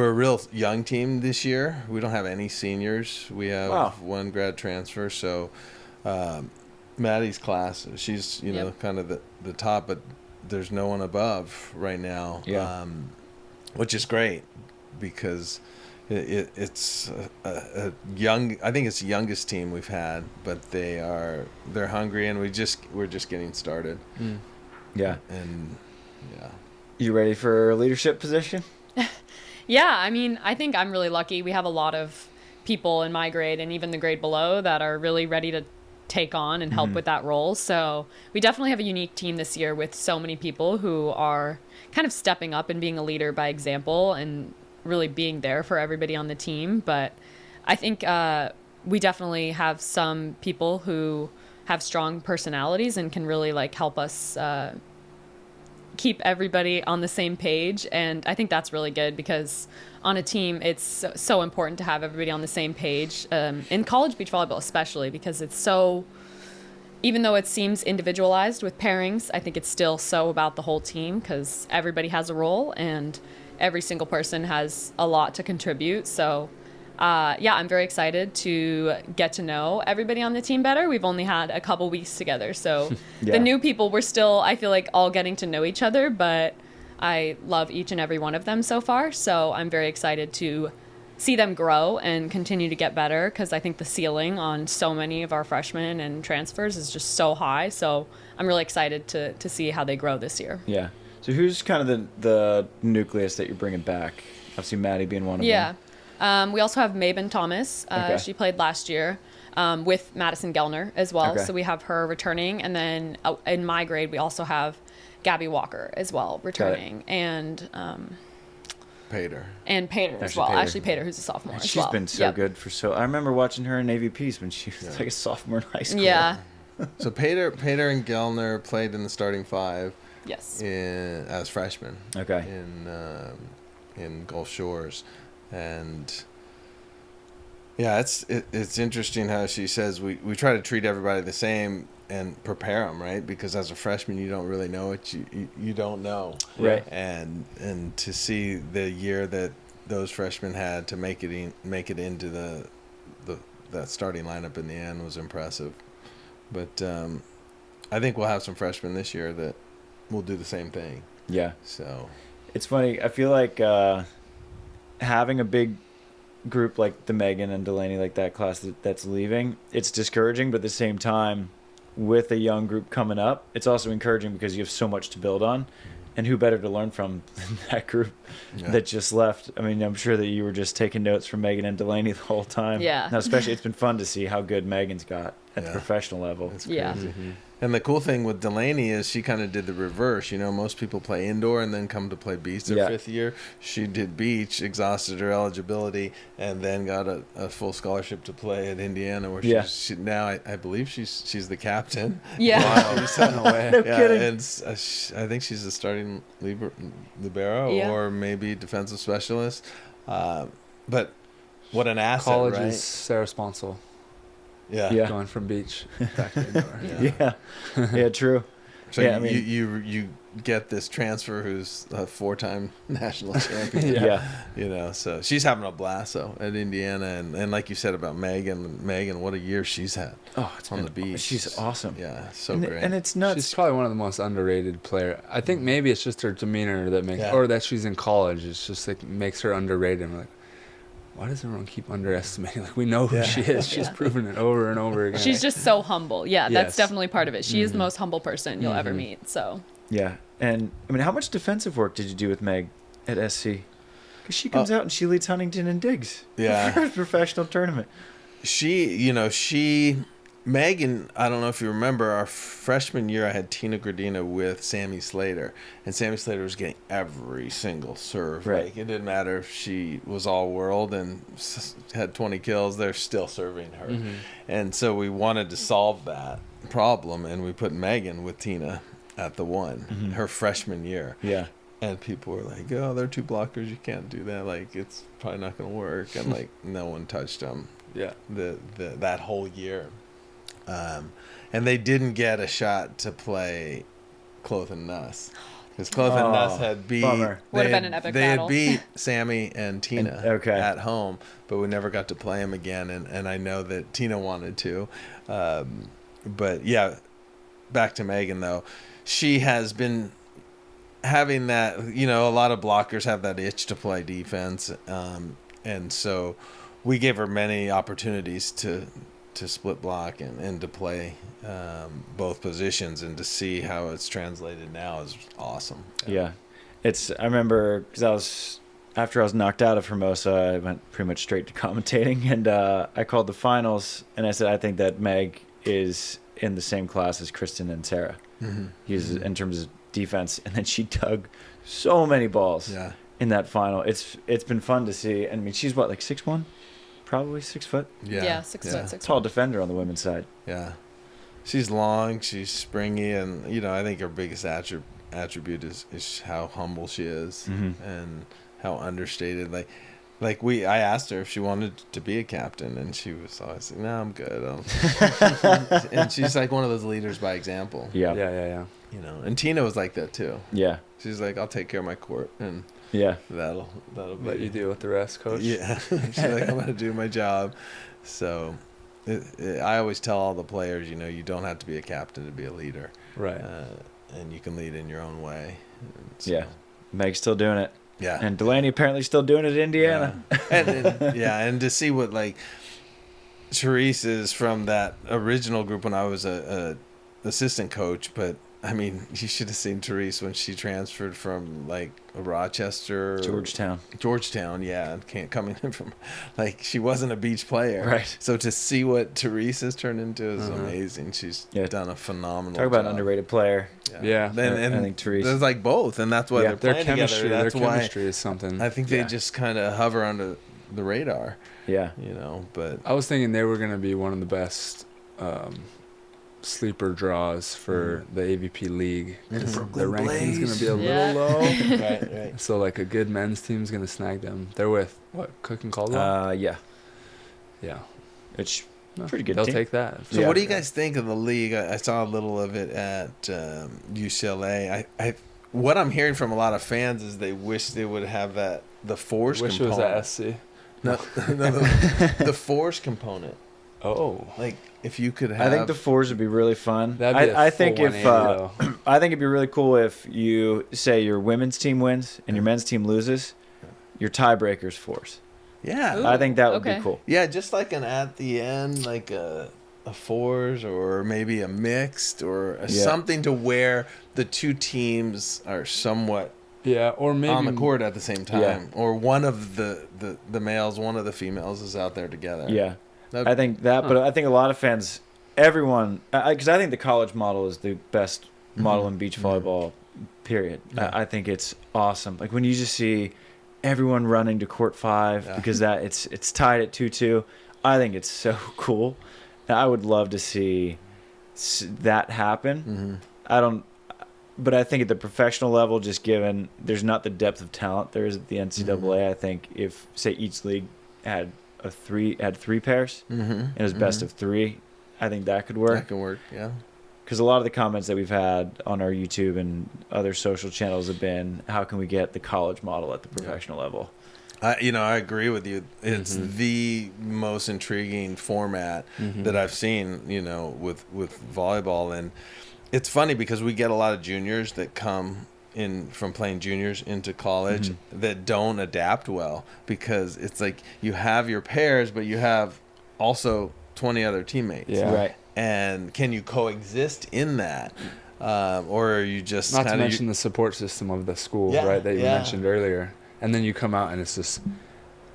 a real young team this year. We don't have any seniors. We have 1 grad transfer. So Maddie's class, she's, you know, kind of the top, but there's no one above right now, which is great because it's a young. I think it's the youngest team we've had, but they're hungry, and we're just getting started. Yeah. And You ready for a leadership position? Yeah, I mean, I think I'm really lucky. We have a lot of people in my grade and even the grade below that are really ready to take on and help with that role. So we definitely have a unique team this year with so many people who are kind of stepping up and being a leader by example and really being there for everybody on the team. But I think we definitely have some people who have strong personalities and can really like help us keep everybody on the same page. And I think that's really good because on a team, it's so important to have everybody on the same page. In college beach volleyball especially, because it's so, even though it seems individualized with pairings, I think it's still so about the whole team because everybody has a role and every single person has a lot to contribute. So I'm very excited to get to know everybody on the team better. We've only had a couple weeks together. So the new people, we're still, I feel like, all getting to know each other, but I love each and every one of them so far. So I'm very excited to see them grow and continue to get better because I think the ceiling on so many of our freshmen and transfers is just so high. So I'm really excited to see how they grow this year. Yeah. So who's kind of the nucleus that you're bringing back? Obviously, Maddie being one of them. Yeah. We also have Mabin Thomas. Okay. She played last year with Madison Gellner as well. Okay. So we have her returning. And then in my grade, we also have Gabby Walker as well returning. And Pater. And Pater as well. Ashley Pater, who's a sophomore as She's well. been so good for so. I remember watching her in Navy Peace when she was like a sophomore in high school. Yeah. So Pater and Gellner played in the starting five. Yes. As freshmen. Okay. In Gulf Shores. And yeah, it's interesting how she says we try to treat everybody the same and prepare them, right? Because as a freshman, you don't really know what you don't know, right? And to see the year that those freshmen had to make it into that starting lineup in the end was impressive. But I think we'll have some freshmen this year that will do the same thing. Yeah. So it's funny. I feel like having a big group like the Megan and Delaney, like that class that's leaving, it's discouraging, but at the same time, with a young group coming up, it's also encouraging because you have so much to build on. And who better to learn from than that group that just left? I mean, I'm sure that you were just taking notes from Megan and Delaney the whole time. Yeah. Now, especially, it's been fun to see how good Megan's got at the professional level. It's crazy. Yeah. Mm-hmm. And the cool thing with Delaney is she kind of did the reverse. You know, most people play indoor and then come to play beach their fifth year. She did beach, exhausted her eligibility, and then got a full scholarship to play at Indiana, where she now I believe she's the captain. Yeah. Wow. No kidding. And I think she's the starting libero or maybe defensive specialist. But what an asset, College right? is Sarah Sponsel. Yeah. Going from beach back to indoor. Yeah, true. So you get this transfer who's a 4-time national champion. You know, so she's having a blast though at Indiana, and like you said about Megan, what a year she's had. Oh, it's on the beach. She's awesome. Yeah, so and, great. And it's nuts. She's probably one of the most underrated player. I think maybe it's just her demeanor that makes, or that she's in college. It's just like makes her underrated. I'm like, why does everyone keep underestimating? Like, we know who she is. She's proven it over and over again. She's just so humble. Yeah, that's definitely part of it. She is the most humble person you'll ever meet. So. Yeah, and I mean, how much defensive work did you do with Meg at SC? Because she comes out and she leads Huntington in digs. Yeah. First professional tournament. Megan, I don't know if you remember, our freshman year I had Tina Gradina with Sammy Slater. And Sammy Slater was getting every single serve. Right. Like, it didn't matter if she was all world and had 20 kills, they're still serving her. Mm-hmm. And so we wanted to solve that problem, and we put Megan with Tina at the one, her freshman year. Yeah. And people were like, oh, they're 2 blockers, you can't do that. Like, it's probably not going to work. And, like, no one touched them that whole year. And they didn't get a shot to play Cloth and Nuss. Because Cloth and Nuss had beat... Would have been an epic battle. They had beat Sammy and Tina at home, but we never got to play them again. And I know that Tina wanted to. But, yeah, back to Megan, though. She has been having that... You know, a lot of blockers have that itch to play defense. And so we gave her many opportunities to split block and to play both positions, and to see how it's translated now is awesome. Yeah. I remember because after I was knocked out of Hermosa, I went pretty much straight to commentating, and I called the finals, and I said, I think that Meg is in the same class as Kristen and Sarah. He's in terms of defense, and then she dug so many balls in that final. It's been fun to see. And I mean, she's what, like 6'1"? Probably 6 foot. Yeah, 6 foot, 6 Tall defender on the women's side. Yeah. She's long, she's springy, and, you know, I think her biggest attribute is how humble she is Mm-hmm. and how understated. I asked her if she wanted to be a captain, and she was always like, "No, I'm good." And she's like one of those leaders by example. Yeah. Yeah. You know, and Tina was like that too. Yeah. She's like, "I'll take care of my court, and Yeah. that'll be Let you deal with the rest, coach. Yeah." She's like, "I'm gonna do my job." So, I always tell all the players, you know, you don't have to be a captain to be a leader, Right. and you can lead in your own way. And so, Yeah. Meg's still doing it. yeah. And Delaney apparently still doing it in Indiana. Yeah. And to see what like Therese is from that original group when I was a assistant coach, but I mean, you should have seen Therese when she transferred from like Rochester, Georgetown. Yeah, coming in from like she wasn't a beach player, Right. So to see what Therese has turned into is amazing. She's done a phenomenal Talk about job. an underrated player. Yeah. And I think Therese. there's like both, and that's why Yeah. they're Their playing chemistry, together. That's their why chemistry is something. I think they just kind of hover under the radar, Yeah. you know. But I was thinking they were going to be one of the best sleeper draws for the AVP league. 'Cause their ranking's going to be a Yeah. little low. right. So like a good men's team's going to snag them. They're with what, Cook and Caldwell? Yeah. Yeah. It's No, pretty good They'll team. take that. So Yeah. what do you guys think of the league? I saw a little of it at UCLA. What I'm hearing from a lot of fans is they wish they would have the force Wish it was component. at SC. No, the force component. Oh. Like if you could have. I think the fours would be really fun. That'd be a I think full if 180 though. I think it'd be really cool if you say your women's team wins and your men's team loses, your tiebreakers fours. Yeah. Ooh. I think that would Okay. be cool. Yeah, just like an at the end, like a fours or maybe a mixed or something to where the two teams are somewhat Yeah, or maybe on the court at the same time, Yeah. or one of the males, one of the females is out there together. Yeah. That'd- I think that, but I think a lot of fans, everyone, because I think the college model is the best model in beach volleyball, period. Yeah. I think it's awesome. Like when you just see everyone running to court 5 Yeah. because that it's tied at 2-2. I think it's so cool. I would love to see that happen. But I think at the professional level, just given there's not the depth of talent there is at the NCAA, I think if say each league had three pairs and it was best of 3, I think that could work. That can work. Yeah. Because a lot of the comments that we've had on our YouTube and other social channels have been, how can we get the college model at the professional level? I agree with you. It's the most intriguing format that I've seen, with volleyball. And it's funny because we get a lot of juniors that come in from playing juniors into college that don't adapt well, because it's like you have your pairs, but you have also 20 other teammates. Yeah. Right. And can you coexist in that? Or are you just not to mention the support system of the school, Yeah, right, that you yeah. mentioned earlier. And then you come out and it's just,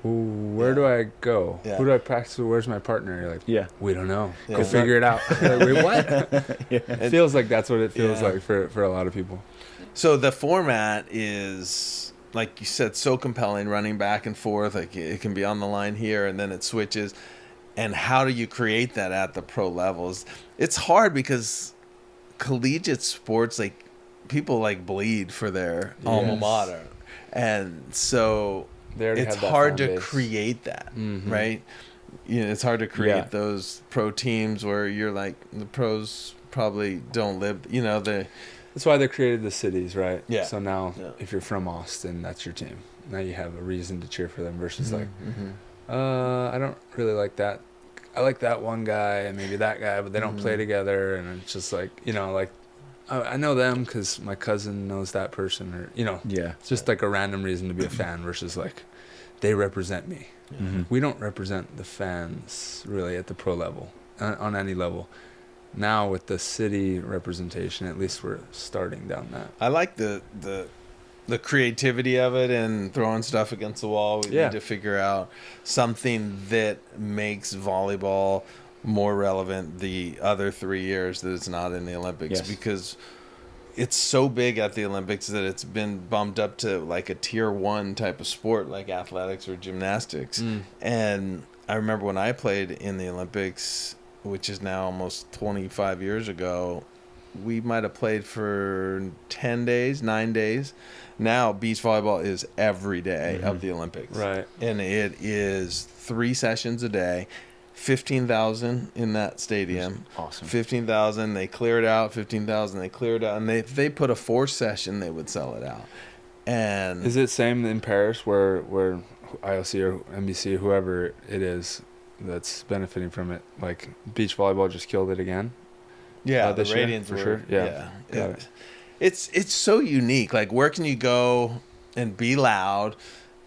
where do I go? Yeah. Who do I practice with? Where's my partner? You're like, Yeah. we don't know. Yeah. Go figure it out. You're like, wait, what? Yeah. It feels like that's what it feels Yeah. like for a lot of people. So the format is, like you said, so compelling, running back and forth. Like it can be on the line here and then it switches. And how do you create that at the pro levels? It's hard because collegiate sports, like people like bleed for their alma Yes. mater. And so They already it's have that hard fan to base. create that, Mhm. right? It's hard to create Yeah. those pro teams where you're like, the pros probably don't live, That's why they created the cities, right? Yeah. So now, Yeah. if you're from Austin, that's your team. Now you have a reason to cheer for them versus like, Mm-hmm. I don't really like that. I like that one guy and maybe that guy, but they don't play together. And it's just like, like, I know them because my cousin knows that person, or, Yeah. it's just like a random reason to be a fan versus like, they represent me. We don't represent the fans really at the pro level, on any level. Now with the city representation, at least we're starting down that. I like the creativity of it and throwing stuff against the wall. We Yeah. need to figure out something that makes volleyball more relevant the other 3 years that it's not in the Olympics, Yes. because it's so big at the Olympics that it's been bumped up to like a tier 1 type of sport like athletics or gymnastics. And I remember when I played in the Olympics, which is now almost 25 years ago, we might have played for 10 days, 9 days. Now beach volleyball is every day of the Olympics. Right. And it is 3 sessions a day, 15,000 in that stadium. Awesome. 15,000, they clear it out, 15,000, they clear it out. And if they put a 4th session, they would sell it out. And is it same in Paris where IOC or NBC, whoever it is that's benefiting from it, like beach volleyball just killed it again? yeah, the this year, ratings for were, sure. Yeah. Got it. It's so unique. Like, where can you go and be loud?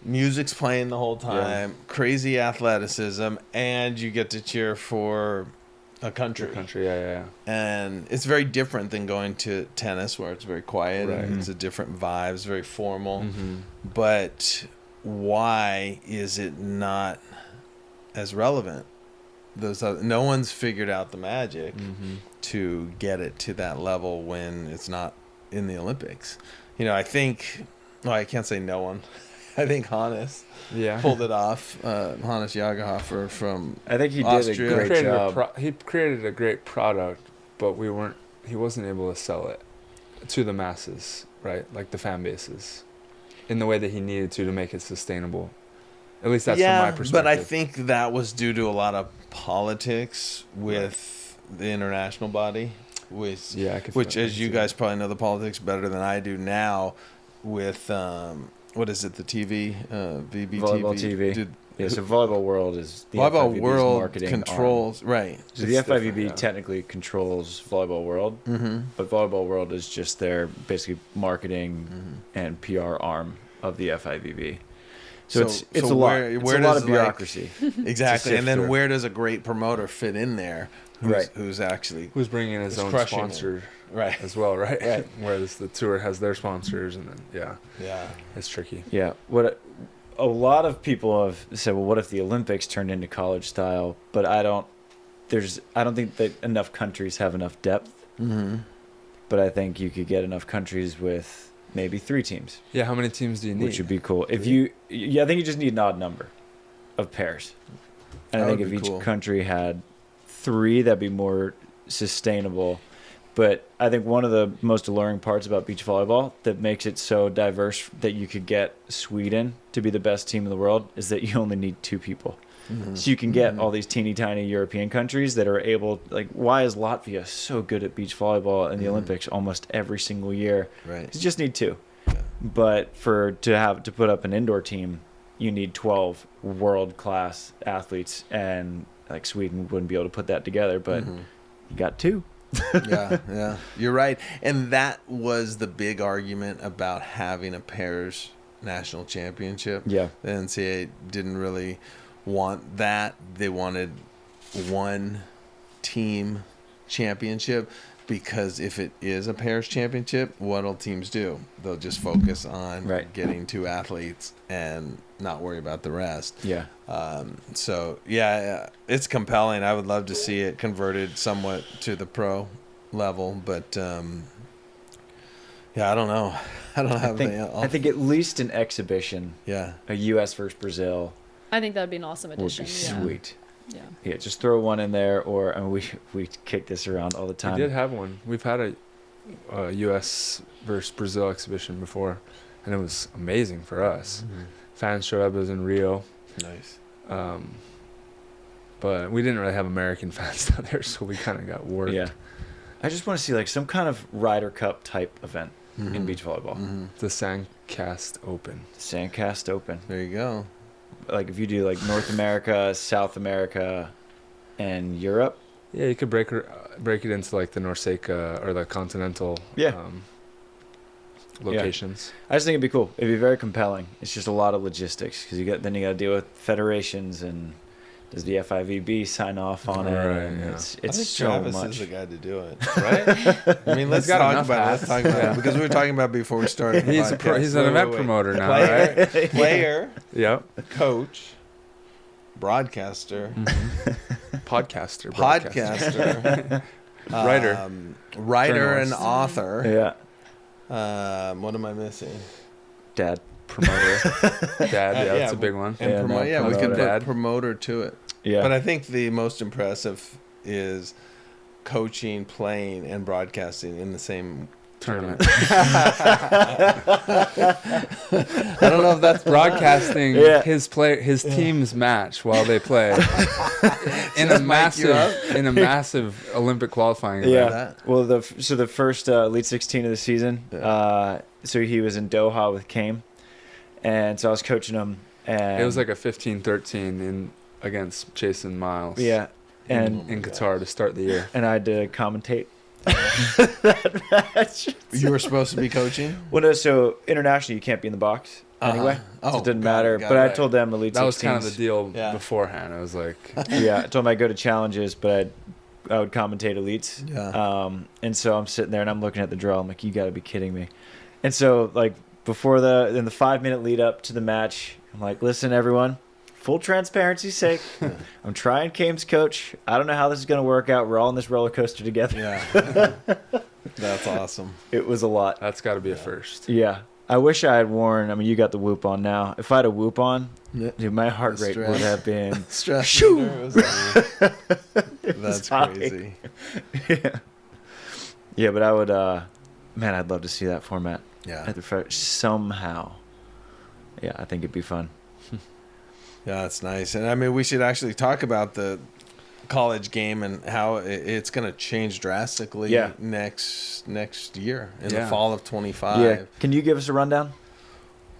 Music's playing the whole time, crazy athleticism, and you get to cheer for a country. Yeah. And it's very different than going to tennis, where it's very quiet and it's a different vibe. It's very formal. But why is it not as relevant? No one's figured out the magic to get it to that level when it's not in the Olympics. You know, I think, I can't say no one. I think Hannes pulled it off. Hannes Jagerhofer from I think he Austria. did a great job. He created a great product, but he wasn't able to sell it to the masses, right? Like the fan bases, in the way that he needed to make it sustainable. At least that's from my perspective. But I think that was due to a lot of politics with the international body, which as you guys probably know the politics better than I do now, with what is it, the TV, VBTV? Volleyball TV. So Volleyball World is the Volleyball FIVB's World marketing controls, arm. right. So the FIVB technically controls Volleyball World, but Volleyball World is just their basically marketing and PR arm of the FIVB. So it's a lot. It's a lot of bureaucracy. Exactly. And then where does a great promoter fit in there? Who's bringing his own sponsor as well, right? Whereas the tour has their sponsors, and then it's tricky. What a lot of people have said, well, what if the Olympics turned into college style? But I don't think that enough countries have enough depth. But I think you could get enough countries with maybe 3 teams. Yeah, how many teams do you need? Which would be cool. I think you just need an odd number of pairs. And I think if each country had 3, that'd be more sustainable. But I think one of the most alluring parts about beach volleyball that makes it so diverse that you could get Sweden to be the best team in the world is that you only need 2 people. So you can get all these teeny tiny European countries that are able, like, why is Latvia so good at beach volleyball in the Olympics almost every single year? Right. You just need 2. But to put up an indoor team, you need 12 world class athletes, and like Sweden wouldn't be able to put that together, but you got 2. Yeah, you're right. And that was the big argument about having a pairs national championship. Yeah. The NCAA didn't really want that. They wanted one team championship, because if it is a pairs championship, what'll teams do? They'll just focus on getting 2 athletes and not worry about the rest. Yeah. So it's compelling. I would love to see it converted somewhat to the pro level, but I don't know. I don't have I think at least an exhibition. Yeah. A U.S. versus Brazil. I think that would be an awesome addition. Would be sweet. Yeah. Just throw one in there, or we kick this around all the time. We did have one. We've had a U.S. versus Brazil exhibition before, and it was amazing for us. Fans showed up. It was in Rio. Nice. But we didn't really have American fans down there, so we kind of got worked. Yeah. I just want to see like some kind of Ryder Cup type event in beach volleyball. The SANDCAST Open. SANDCAST Open. There you go. Like if you do like North America, South America, and Europe. Yeah, you could break it into like the NORCECA or the continental locations. I just think it'd be cool. It'd be very compelling. It's just a lot of logistics, because you got to deal with federations, and does the FIVB sign off on it? Yeah. It's I think so Travis much. is the guy to do it, right? I mean, let's talk about it because we were talking about it before we started. He's an event promoter now, right? Player, coach, broadcaster, podcaster, writer, and author. Yeah. What am I missing? Dad. Promoter. That's a big one. And we could put promoter to it. Yeah. But I think the most impressive is coaching, playing, and broadcasting in the same Tournament. I don't know if that's Broadcasting Yeah. his team's match while they play in a massive Olympic qualifying event. that. Well, the first Elite 16 of the season, so he was in Doha with Kame, and so I was coaching him. And It was like a 15-13 against Chase and Miles. yeah, and in Qatar to start the year. and I had to commentate that match. You were supposed to be coaching? Well, no, so internationally you can't be in the box anyway, Oh, so it didn't got it, matter. got But it, I right. told them Elite 16s. That was kind of the deal Yeah. beforehand. I was like, Yeah, I told them I'd go to challenges, but I would commentate elites. Yeah. And so I'm sitting there and I'm looking at the drill. I'm like, you got to be kidding me. And so like in the 5-minute lead up to the match, I'm like, listen, everyone, full transparency's sake, I'm trying Kame's coach. I don't know how this is going to work out. We're all on this roller coaster together. Yeah. That's awesome. It was a lot. that's got to be a first. Yeah. I wish I had worn, I mean, you got the whoop on now. If I had a whoop on, dude, my heart The rate stress. would have been Stress. Shoo! Nervous. That's high. crazy. Yeah, but I would, man, I'd love to see that format Yeah. at the somehow. Yeah, I think it'd be fun. Yeah, that's nice. And I mean, we should actually talk about the college game and how it's going to change drastically Yeah. next year in the Yeah. fall of 25. Yeah. Can you give us a rundown?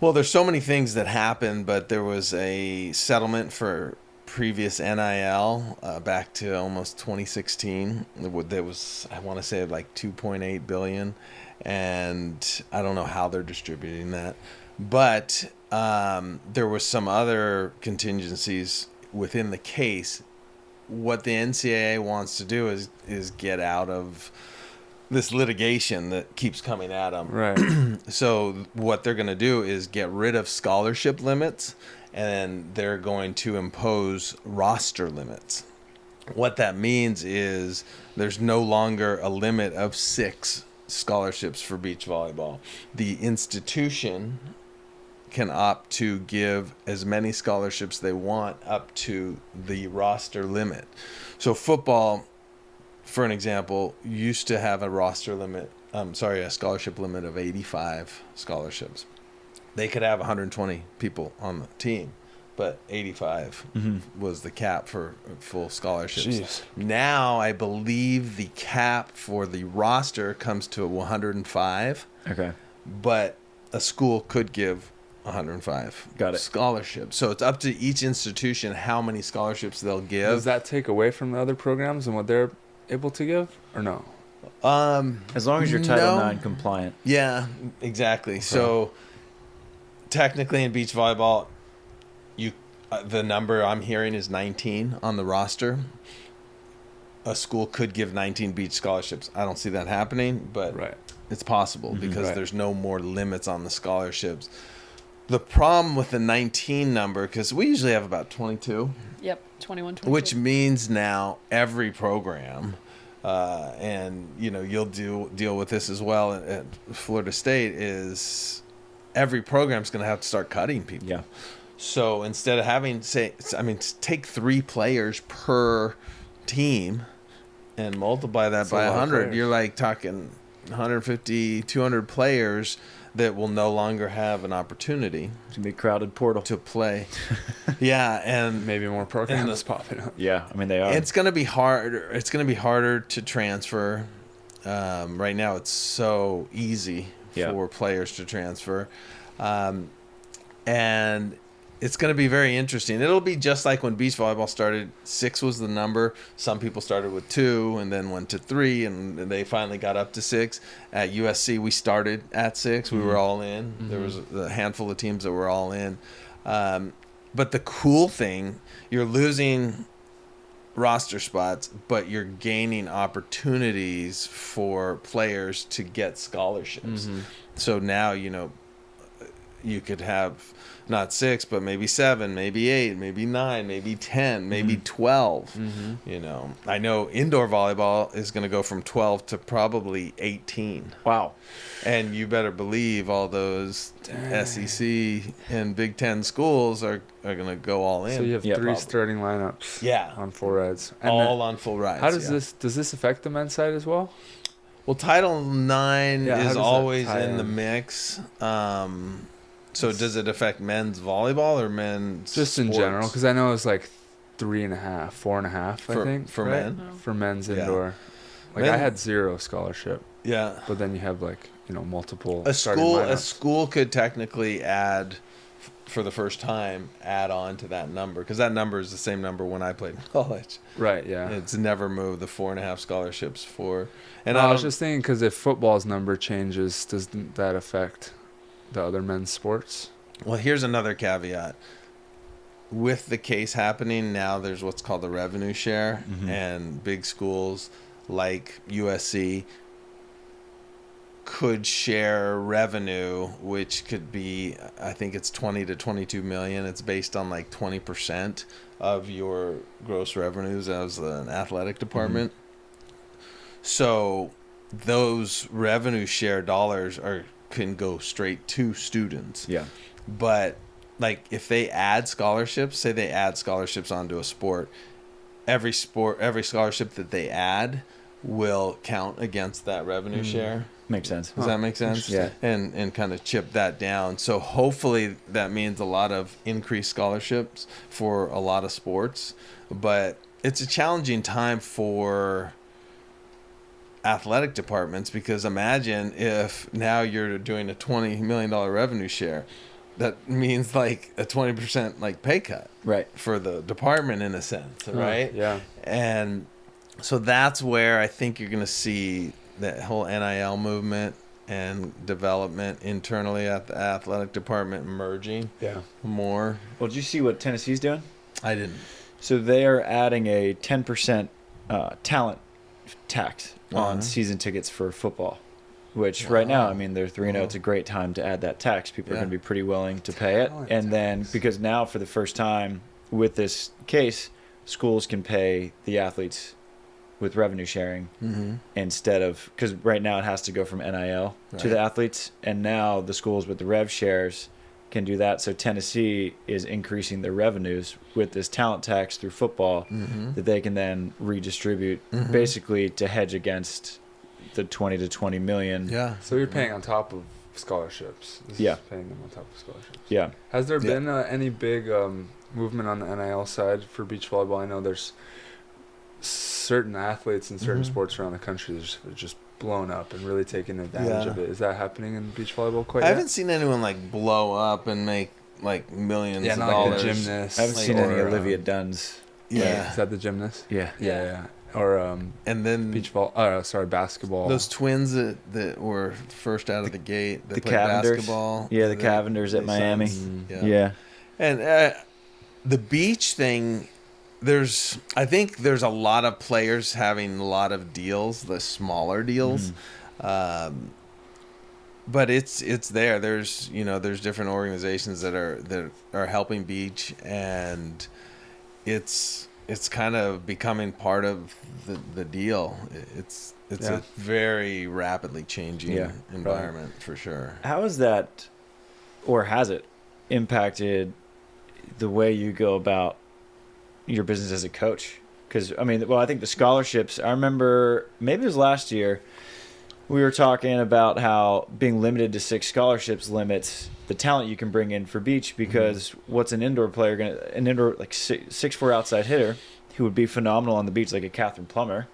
Well, there's so many things that happened, but there was a settlement for previous NIL back to almost 2016. There was, I want to say, like 2.8 billion, and I don't know how they're distributing that, but there was some other contingencies within the case. What the NCAA wants to do is get out of this litigation that keeps coming at them. Right. So what they're going to do is get rid of scholarship limits, and they're going to impose roster limits. What that means is there's no longer a limit of 6 scholarships for beach volleyball. The institution can opt to give as many scholarships they want up to the roster limit. So football, for an example, used to have a a scholarship limit of 85 scholarships. They could have 120 people on the team, but 85 was the cap for full scholarships. Jeez. Now I believe the cap for the roster comes to 105, Okay. but a school could give 105 Got it. scholarships. So it's up to each institution how many scholarships they'll give. Does that take away from the other programs and what they're able to give, or no? As long as you're Title No. IX compliant. Yeah, exactly. So technically in beach volleyball, the number I'm hearing is 19 on the roster. A school could give 19 beach scholarships. I don't see that happening, but Right. it's possible because Right. there's no more limits on the scholarships. The problem with the 19 number, because we usually have about 22, Yep, 21, 22. which means now every program, and you'll deal with this as well at Florida State, is every program's going to have to start cutting people. Yeah. So instead of having take 3 players per team and multiply that That's a by lot of 100, players. you're like talking 150, 200 players that will no longer have an opportunity It's going to be a crowded portal. to play. Yeah, and Maybe more programs popping up. Yeah, I mean, they are. it's going to be harder. It's going to be harder to transfer. Right now, it's so easy for players to transfer, and it's going to be very interesting. It'll be just like when beach volleyball started. 6 was the number. Some people started with 2 and then went to 3, and they finally got up to 6. At USC, we started at 6. We were all in. There was a handful of teams that were all in. But the cool thing, you're losing roster spots, but you're gaining opportunities for players to get scholarships. So now, you could have not 6, but maybe 7, maybe 8, maybe 9, maybe 10, maybe 12. You know, I know indoor volleyball is going to go from 12 to probably 18. Wow. And you better believe all those SEC and Big Ten schools are going to go all in. So you have Yeah, 3 probably. starting lineups. Yeah. On full rides. And all on full rides. how does yeah. does this affect the men's side as well? Well, Title IX Yeah, how is does that always tie in the in? mix. So does it affect men's volleyball or men's Just in sports? general, because I know it's like 3.5, 4.5. I think for right? men. For men's Yeah. indoor. Like Men- I had 0 scholarship, Yeah. but then you have like multiple. A starting school lineups. could technically add for the first time add on to that number, because that number is the same number when I played in college. Right. Yeah. It's never moved. The 4.5 scholarships for, and No, I was don't- just thinking because if football's number changes, does that affect the other men's sports? Well, here's another caveat. With the case happening now, there's what's called the revenue share, and big schools like USC could share revenue, which could be, I think it's 20 to 22 million. It's based on like 20% of your gross revenues as an athletic department. So those revenue share dollars can go straight to students. Yeah. But like if they add scholarships, say they add scholarships onto a sport, every scholarship that they add will count against that revenue share. Makes sense. Does that make sense? Yeah. And kind of chip that down. So hopefully that means a lot of increased scholarships for a lot of sports. But it's a challenging time for athletic departments, because imagine if now you're doing a $20 million revenue share. That means like a 20% like pay cut. Right. For the department in a sense, right? Yeah. And so that's where I think you're going to see that whole NIL movement and development internally at the athletic department merging Yeah. more. Well, did you see what Tennessee's doing? I didn't. So they are adding a 10% talent tax on Uh-huh. season tickets for football, which right now, I mean, they're 3-0. It's a great time to add that tax. People are Yeah. going to be pretty willing to pay it. Talent And then tax. because now for the first time with this case, schools can pay the athletes with revenue sharing instead of, because right now it has to go from NIL to the Right. athletes, and now the schools with the rev shares can do that. So Tennessee is increasing their revenues with this talent tax through football that they can then redistribute basically to hedge against the 20 to 20 million. Yeah. So you're paying on top of scholarships. This Yeah. is paying them on top of scholarships. Yeah. Has there Yeah. been any big movement on the NIL side for beach volleyball? I know there's certain athletes in certain sports around the country that are just blown up and really taking advantage Yeah. of it. Is that happening in beach volleyball quite I yet? haven't seen anyone like blow up and make like millions Yeah, of not like dollars. the gymnast. I haven't like, seen any or, Olivia Dunn's. Yeah. Is that the gymnast? Yeah. Yeah. Or And then basketball. those twins that were first out of the gate that The played Cavenders. basketball. Yeah, the Cavenders at they Miami. signed- Yeah. And the beach thing, I think there's a lot of players having a lot of deals, the smaller deals. But it's there. There's different organizations that are helping beach, and it's kind of becoming part of the deal. It's Yeah. a very rapidly changing Yeah, environment for sure. How has that, or has it, impacted the way you go about your business as a coach? Because, I mean, I think the scholarships, I remember maybe it was last year, we were talking about how being limited to 6 scholarships limits the talent you can bring in for beach, because what's an indoor player an indoor like 6'4" outside hitter who would be phenomenal on the beach, like a Catherine Plummer.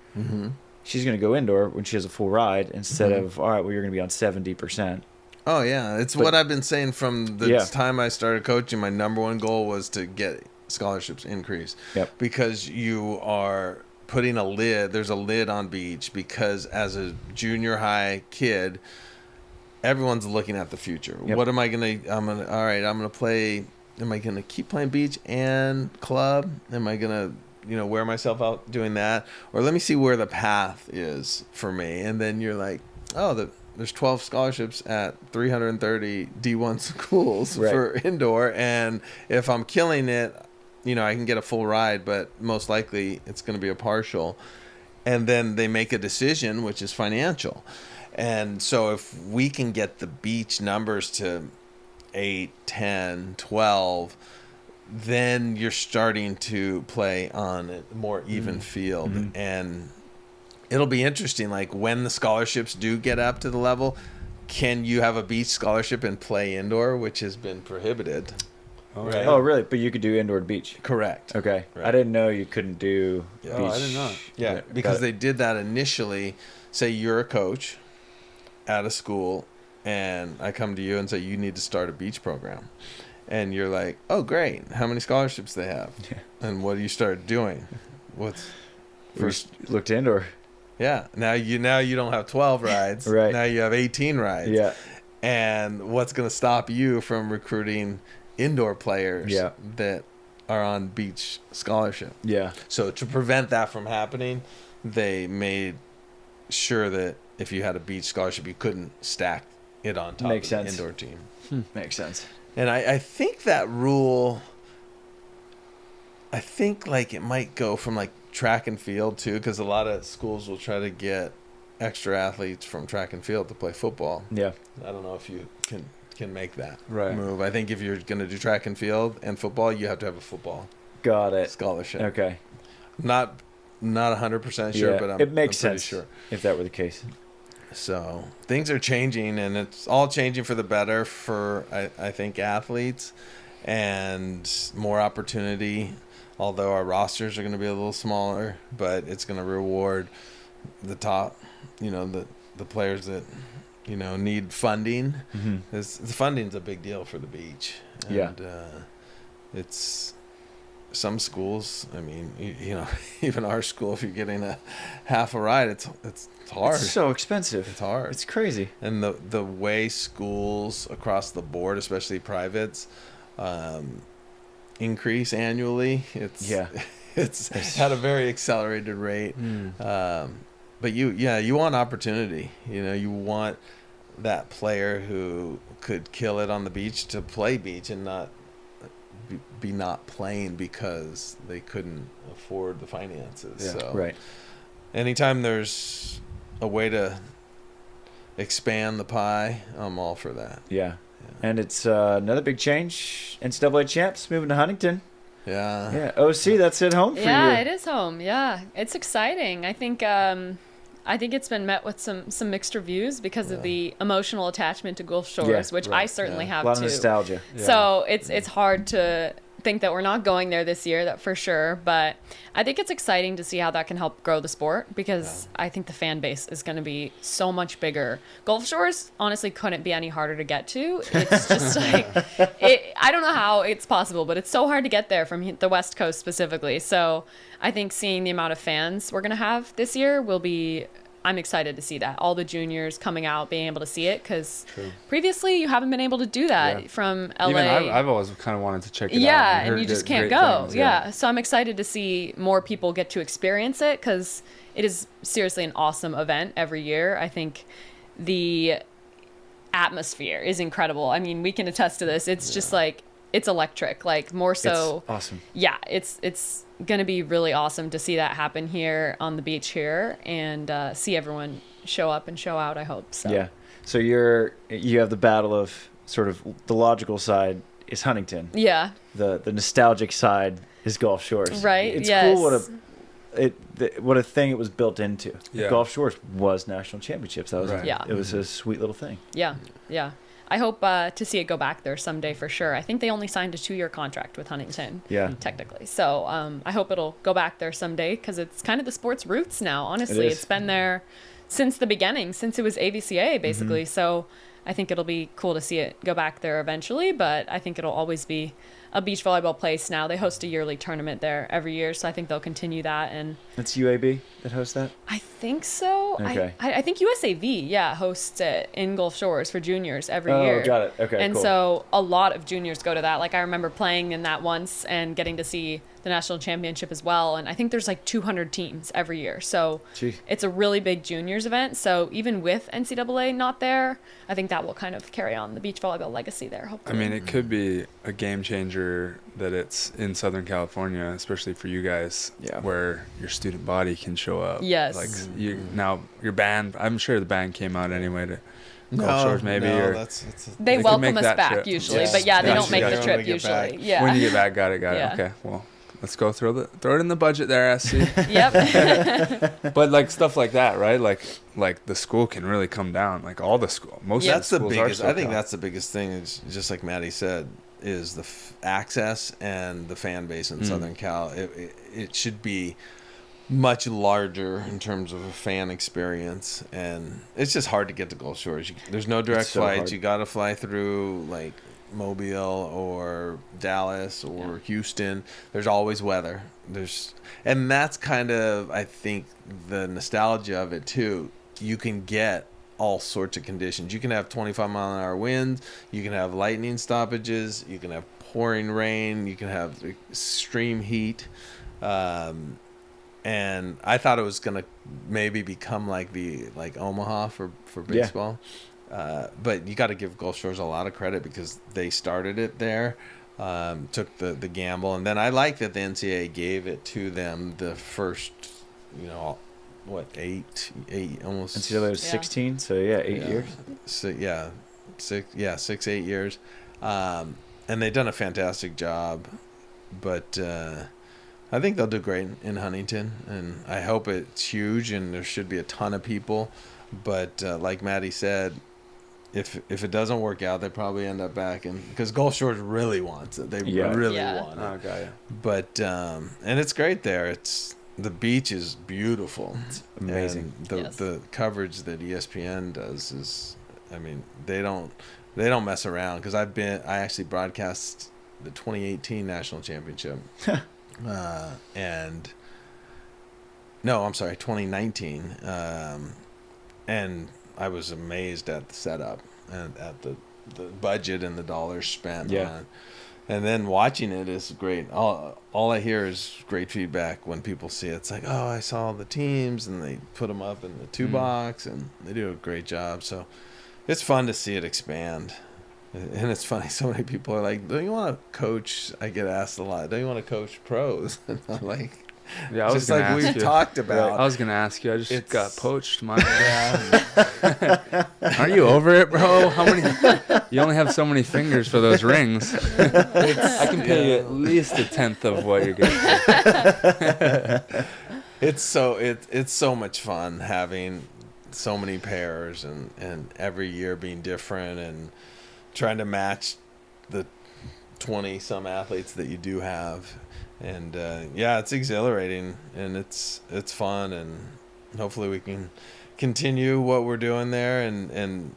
She's going to go indoor when she has a full ride instead of, all right, well, you're going to be on 70%. Oh yeah, it's what I've been saying from the time I started coaching. My number one goal was to get scholarships increased. Yep. Because you are putting there's a lid on beach, because as a junior high kid, everyone's looking at the future. Yep. What am I going to, all right, I'm going to play, am I going to keep playing beach and club? Am I going to, wear myself out doing that? Or let me see where the path is for me. And then you're like, oh, there's 12 scholarships at 330 D1 schools for indoor, and if I'm killing it, I can get a full ride, but most likely it's going to be a partial. And then they make a decision, which is financial. And so if we can get the beach numbers to 8, 10, 12, then you're starting to play on a more even field. And it'll be interesting, like when the scholarships do get up to the level, can you have a beach scholarship and play indoor, which has been prohibited? Right. Oh, really? But you could do indoor beach? Correct. Okay. Right. I didn't know you couldn't do beach. Oh, I did not. Yeah, because they did that initially. Say you're a coach at a school, and I come to you and say you need to start a beach program. And you're like, oh, great. How many scholarships they have? Yeah. And what do you start doing? First looked indoor. Yeah. Now you don't have 12 rides. Right. Now you have 18 rides. Yeah. And what's going to stop you from recruiting indoor players that are on beach scholarship? Yeah. So to prevent that from happening, they made sure that if you had a beach scholarship, you couldn't stack it on top of the indoor team. Makes sense. And I think that rule, like it might go from like track and field too, because a lot of schools will try to get extra athletes from track and field to play football. Yeah. I don't know if you can make that move. I think if you're going to do track and field and football, you have to have a football scholarship. Okay. Not 100% sure, but it makes I'm pretty sense sure. if that were the case. So things are changing, and it's all changing for the better for, I think, athletes, and more opportunity, although our rosters are going to be a little smaller, but it's going to reward the top, the players that, need funding. The funding's a big deal for the beach. And, it's some schools, I mean, even our school, if you're getting a half a ride, it's hard. It's so expensive. It's hard. It's crazy. And the way schools across the board, especially privates, increase annually, it's at a very accelerated rate. But you want opportunity. You want that player who could kill it on the beach to play beach and not be not playing because they couldn't afford the finances. Yeah, so right. Anytime there's a way to expand the pie, I'm all for that. Yeah. And it's another big change. NCAA champs moving to Huntington. Yeah. Yeah. OC, that's at home for you. Yeah, it is home. Yeah. It's exciting. I think it's been met with some mixed reviews because of the emotional attachment to Gulf Shores, which I certainly have too. A lot of nostalgia. Yeah. So it's hard to think that we're not going there this year, that for sure. But I think it's exciting to see how that can help grow the sport, because I think the fan base is going to be so much bigger. Gulf Shores honestly couldn't be any harder to get to. It's just like, I don't know how it's possible, but it's so hard to get there from the West Coast specifically. So I think seeing the amount of fans we're going to have this year I'm excited to see that. All the juniors coming out, being able to see it, because previously you haven't been able to do that from LA. Even I've always kind of wanted to check it out. Yeah, and you just can't go. Things, yeah, so I'm excited to see more people get to experience it, because it is seriously an awesome event every year. I think the atmosphere is incredible. I mean, we can attest to this. It's just like, it's electric, like more so. It's awesome. Yeah, it's going to be really awesome to see that happen here on the beach here, and see everyone show up and show out, I hope. So. Yeah. So you have the battle of sort of the logical side is Huntington. Yeah. The nostalgic side is Gulf Shores. Right. It's yes. cool what a thing it was built into. Yeah. Gulf Shores was national championships. That was It was a sweet little thing. Yeah. Yeah. I hope to see it go back there someday for sure. I think they only signed a 2-year contract with Huntington, technically. So I hope it'll go back there someday, because it's kind of the sport's roots now, honestly. It's been there since the beginning, since it was AVCA, basically. So I think it'll be cool to see it go back there eventually, but I think it'll always be a beach volleyball place now. They host a yearly tournament there every year, so I think they'll continue that. And It's UAB that hosts that? I think so. Okay. I think USAV, hosts it in Gulf Shores for juniors every Oh, year. got it. Okay, And cool. so a lot of juniors go to that. Like I remember playing in that once and getting to see the national championship as well. And I think there's like 200 teams every year. So Gee. it's a really big juniors event. So even with NCAA not there, I think that will kind of carry on the beach volleyball legacy there, I hopefully. mean, it could be a game changer that it's in Southern California, especially for you guys, Yeah. where your student body can show up. Yes. Like now your band, I'm sure the band came out anyway to Gulf No, Shores maybe. no, or that's they could welcome make us that back trip. usually, Yeah. but they Gotcha, don't make gotcha. the trip When we get usually. back. Yeah. when you get back, got it. Yeah. Okay, well, let's go throw it in the budget there, SC. Yep. But like stuff like that, right? Like the school can really come down. Like all the school, most That's of the the schools biggest. are I think SoCal. that's the biggest thing. Is just like Maddie said, is the access and the fan base in Southern Cal. It should be much larger in terms of a fan experience, and it's just hard to get to Gulf Shores. There's no direct It's so flights. hard. You got to fly through like Mobile or Dallas or Houston. There's always weather. And that's kind of, I think, the nostalgia of it too. You can get all sorts of conditions. You can have 25-mile-an-hour winds. You can have lightning stoppages. You can have pouring rain. You can have extreme heat. And I thought it was gonna maybe become like Omaha for baseball. But you got to give Gulf Shores a lot of credit because they started it there, took the gamble, and then I like that the NCAA gave it to them the first, eight almost. NCAA was Yeah. 16, so yeah, 8 Yeah. years. Six, 8 years, and they've done a fantastic job. But I think they'll do great in Huntington, and I hope it's huge, and there should be a ton of people. But like Maddie said, if it doesn't work out, they probably end up back because Gulf Shores really wants it. They really Yeah. want it. Oh, got ya. But and it's great there. The beach is beautiful. It's amazing. And Yes. the coverage that ESPN does is, I mean, they don't mess around because I actually broadcast the 2018 national championship. And no, I'm sorry, 2019. And I was amazed at the setup and at the budget and the dollars spent Yeah. on. And then watching it is great. All I hear is great feedback when people see it. It's like, oh, I saw the teams, and they put them up in the 2-box, and they do a great job. So it's fun to see it expand. And it's funny, so many people are like, don't you want to coach? I get asked a lot, don't you want to coach pros? And I'm like, Yeah, I was just gonna like ask we've you. talked about. I was gonna ask you. I just It's- got poached. Aren't you over it, bro? How many? You only have so many fingers for those rings. I can pay you at least a tenth of what you're getting. It's so much fun having so many pairs and every year being different and trying to match the 20 some athletes that you do have. And it's exhilarating, and it's fun, and hopefully we can continue what we're doing there. And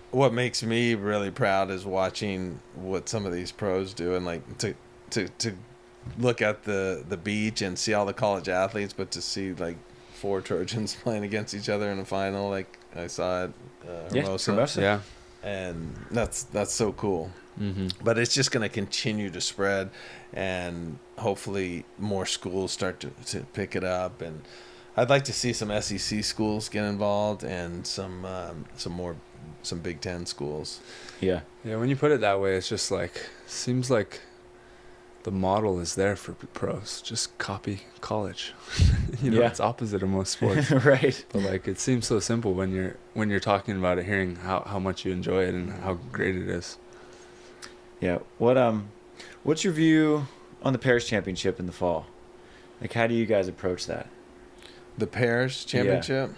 what makes me really proud is watching what some of these pros do, and like to look at the beach and see all the college athletes, but to see like 4 Trojans playing against each other in a final, like I saw at Hermosa. Yeah. And that's so cool. Mm-hmm. But it's just going to continue to spread, and hopefully more schools start to pick it up. And I'd like to see some SEC schools get involved, and some Big Ten schools. Yeah. Yeah. When you put it that way, it's just like seems like the model is there for pros. Just copy college. Yeah. It's opposite of most sports. Right. But like it seems so simple when you're talking about it, hearing how much you enjoy it and how great it is. Yeah. What's your view on the Pairs Championship in the fall? Like, how do you guys approach that? The Pairs Championship?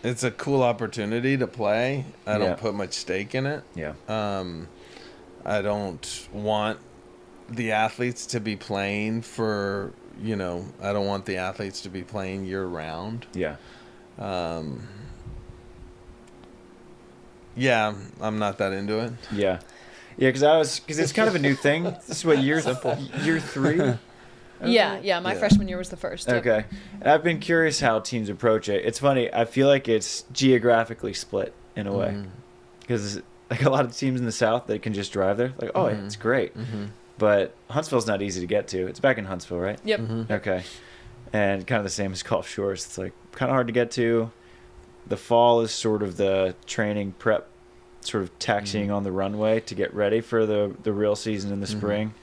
It's a cool opportunity to play. I don't put much stake in it. Yeah. I don't want the athletes to be playing for, I don't want the athletes to be playing year round. Yeah. Yeah, I'm not that into it. Yeah. Yeah, because it's kind of a new thing. This is what, year 3? Yeah. My freshman year was the first. Yep. Okay. And I've been curious how teams approach it. It's funny. I feel like it's geographically split in a way. Because like a lot of teams in the South, they can just drive there. Like, oh, it's great. But Huntsville's not easy to get to. It's back in Huntsville, right? Yep. Okay. And kind of the same as Gulf Shores. It's like kind of hard to get to. The fall is sort of the training prep, sort of taxiing on the runway to get ready for the real season in the spring.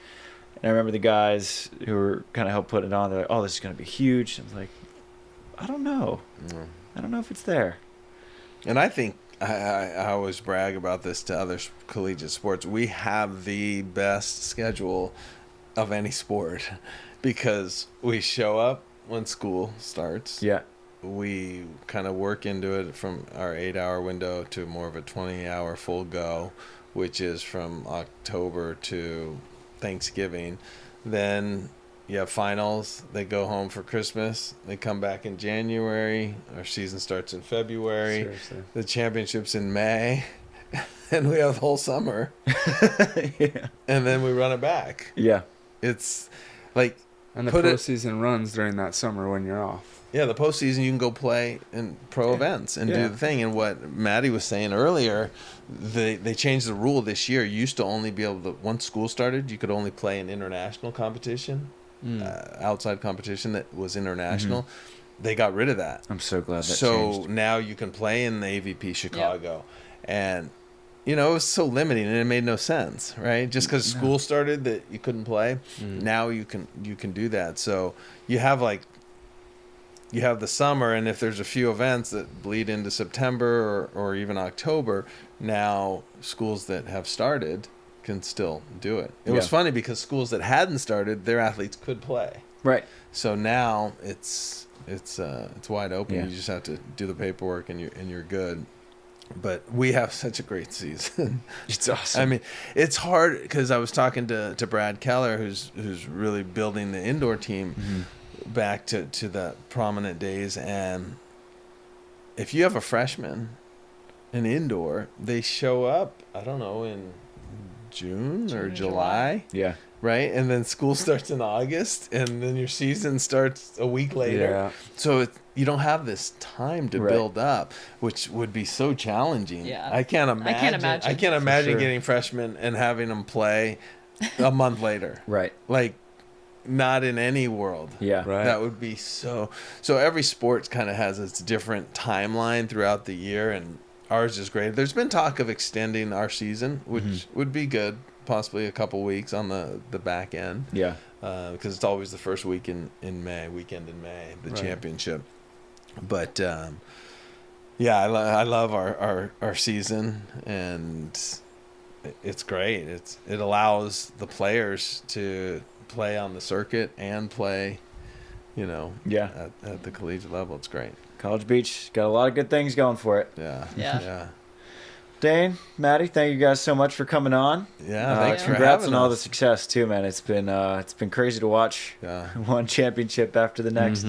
And I remember the guys who were kind of helped put it on. They're like, "Oh, this is going to be huge." I was like, "I don't know. I don't know if it's there." And I think I always brag about this to other collegiate sports. We have the best schedule of any sport because we show up when school starts. Yeah. We kind of work into it from our 8-hour window to more of a 20-hour full go, which is from October to Thanksgiving. Then you have finals. They go home for Christmas. They come back in January. Our season starts in February. Seriously. The championship's in May. And we have the whole summer. Yeah. And then we run it back. Yeah. It's like... And the postseason runs during that summer when you're off. Yeah, the postseason you can go play in pro events and do the thing. And what Maddie was saying earlier, they changed the rule this year. You used to only be able to, once school started, you could only play in international competition, outside competition that was international. They got rid of that. I'm so glad that So changed. now you can play in the AVP Chicago. And, you know, it was so limiting and it made no sense, right? Just because school started that you couldn't play. Now you can do that. So you have you have the summer, and if there's a few events that bleed into September or even October, now schools that have started can still do it. It was funny because schools that hadn't started, their athletes could play. Right. So now it's wide open. Yeah. You just have to do the paperwork and you're good. But we have such a great season. It's awesome. I mean, it's hard because I was talking to Brad Keller, who's really building the indoor team back to the prominent days. And if you have a freshman in indoor, they show up, I don't know, in June or July. Yeah. Right? And then school starts in August, and then your season starts a week later. Yeah. So you don't have this time to build up, which would be so challenging. Yeah. I can't imagine. I can't imagine getting freshmen and having them play a month later. Right. Like, not in any world. Yeah. Right. That would be so every sport kind of has its different timeline throughout the year, and ours is great. There's been talk of extending our season, which would be good, possibly a couple weeks on the back end. Yeah. Because it's always the first weekend in May, the championship. But yeah, I love our season, and it's great. It allows the players to play on the circuit and play, at the collegiate level. It's great. College Beach got a lot of good things going for it. Yeah. Dain, Maddie, thank you guys so much for coming on. Yeah, thanks for congrats having on all the us. success too, man. It's been crazy to watch. Yeah. One championship after the next.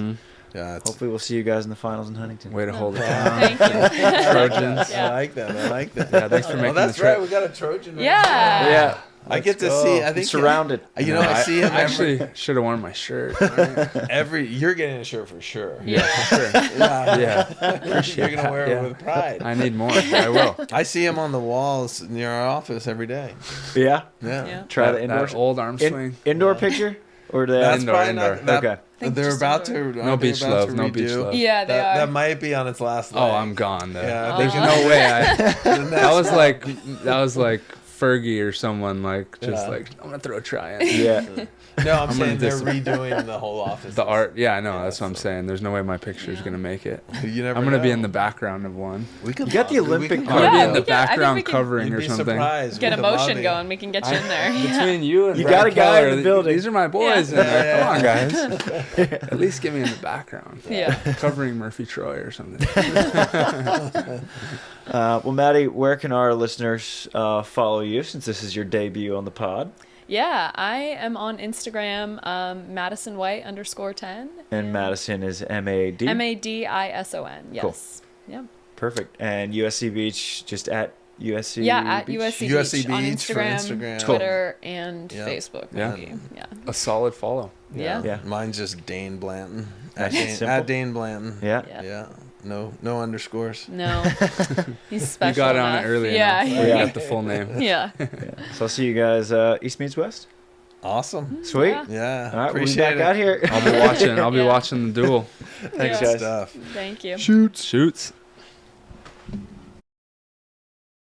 Yeah, Hopefully we'll see you guys in the finals in Huntington. Way to hold it down. Thank you. Trojans. Yeah. I like that. Yeah, thanks for making the that's trip. right. We got a Trojan. Yeah. Yeah. I get to see. I I'm think surrounded. I see him I actually should have worn my shirt. every. You're getting a shirt for sure. Yeah, for sure. Yeah. You're gonna wear it with pride. I need more. I will. I see him on the walls near our office every day. Yeah. Yeah. Try the That indoor old arm swing. indoor picture, or the That's Indoor, probably indoor. not. That, Okay. They're just about indoor. to. No aren't they beach about love. to No beach redo? love. Yeah, they are. That might be on its last leg. Oh, I'm gone though. Yeah, There's they no way. That was like Fergie or someone like just Yeah. like I'm gonna throw a try in. yeah. No, I'm saying they're dis- redoing the whole office. The art, yeah, I know. Yeah, That's what I'm so- saying. There's no way my picture's gonna make it. You never I'm gonna be know. in the background of one. We could You got the lobby. We Olympic could I'm Yeah, gonna be in lobby. the we can- I think background we can- covering You'd or be something. surprised. Get We a could motion lobby. going. We can get you in there. Between you and You Brad got a guy Keller, in the building. These are my boys in there. Yeah. Come on, guys. At least get me in the background. Yeah. Covering Murphy Troy or something. Well, Maddie, where can our listeners follow you since this is your debut on the pod? Yeah, I am on Instagram, Madison White _10. And Madison is MAD. Madison. Yes. Cool. Yeah. Perfect. And USC Beach, just at USC. Yeah, at Beach? USC, USC Beach on Beach for Instagram, Instagram. Twitter, and Yep. Facebook. Yeah. Maybe. Yeah. A solid follow. Yeah. Yeah. Mine's just Dain Blanton. Nice and simple. At Dain Blanton. Yeah. Yeah. Yeah. No underscores. No, he's special. You got on enough. it early Yeah. enough. Yeah. You got the full name. Yeah. So I'll see you guys East meets West. Awesome. Sweet. Yeah. Yeah. All right, we'll be appreciate back out here. I'll be watching. I'll be Yeah. watching the duel. Thanks, Yeah. stuff. Thank you. Shoots.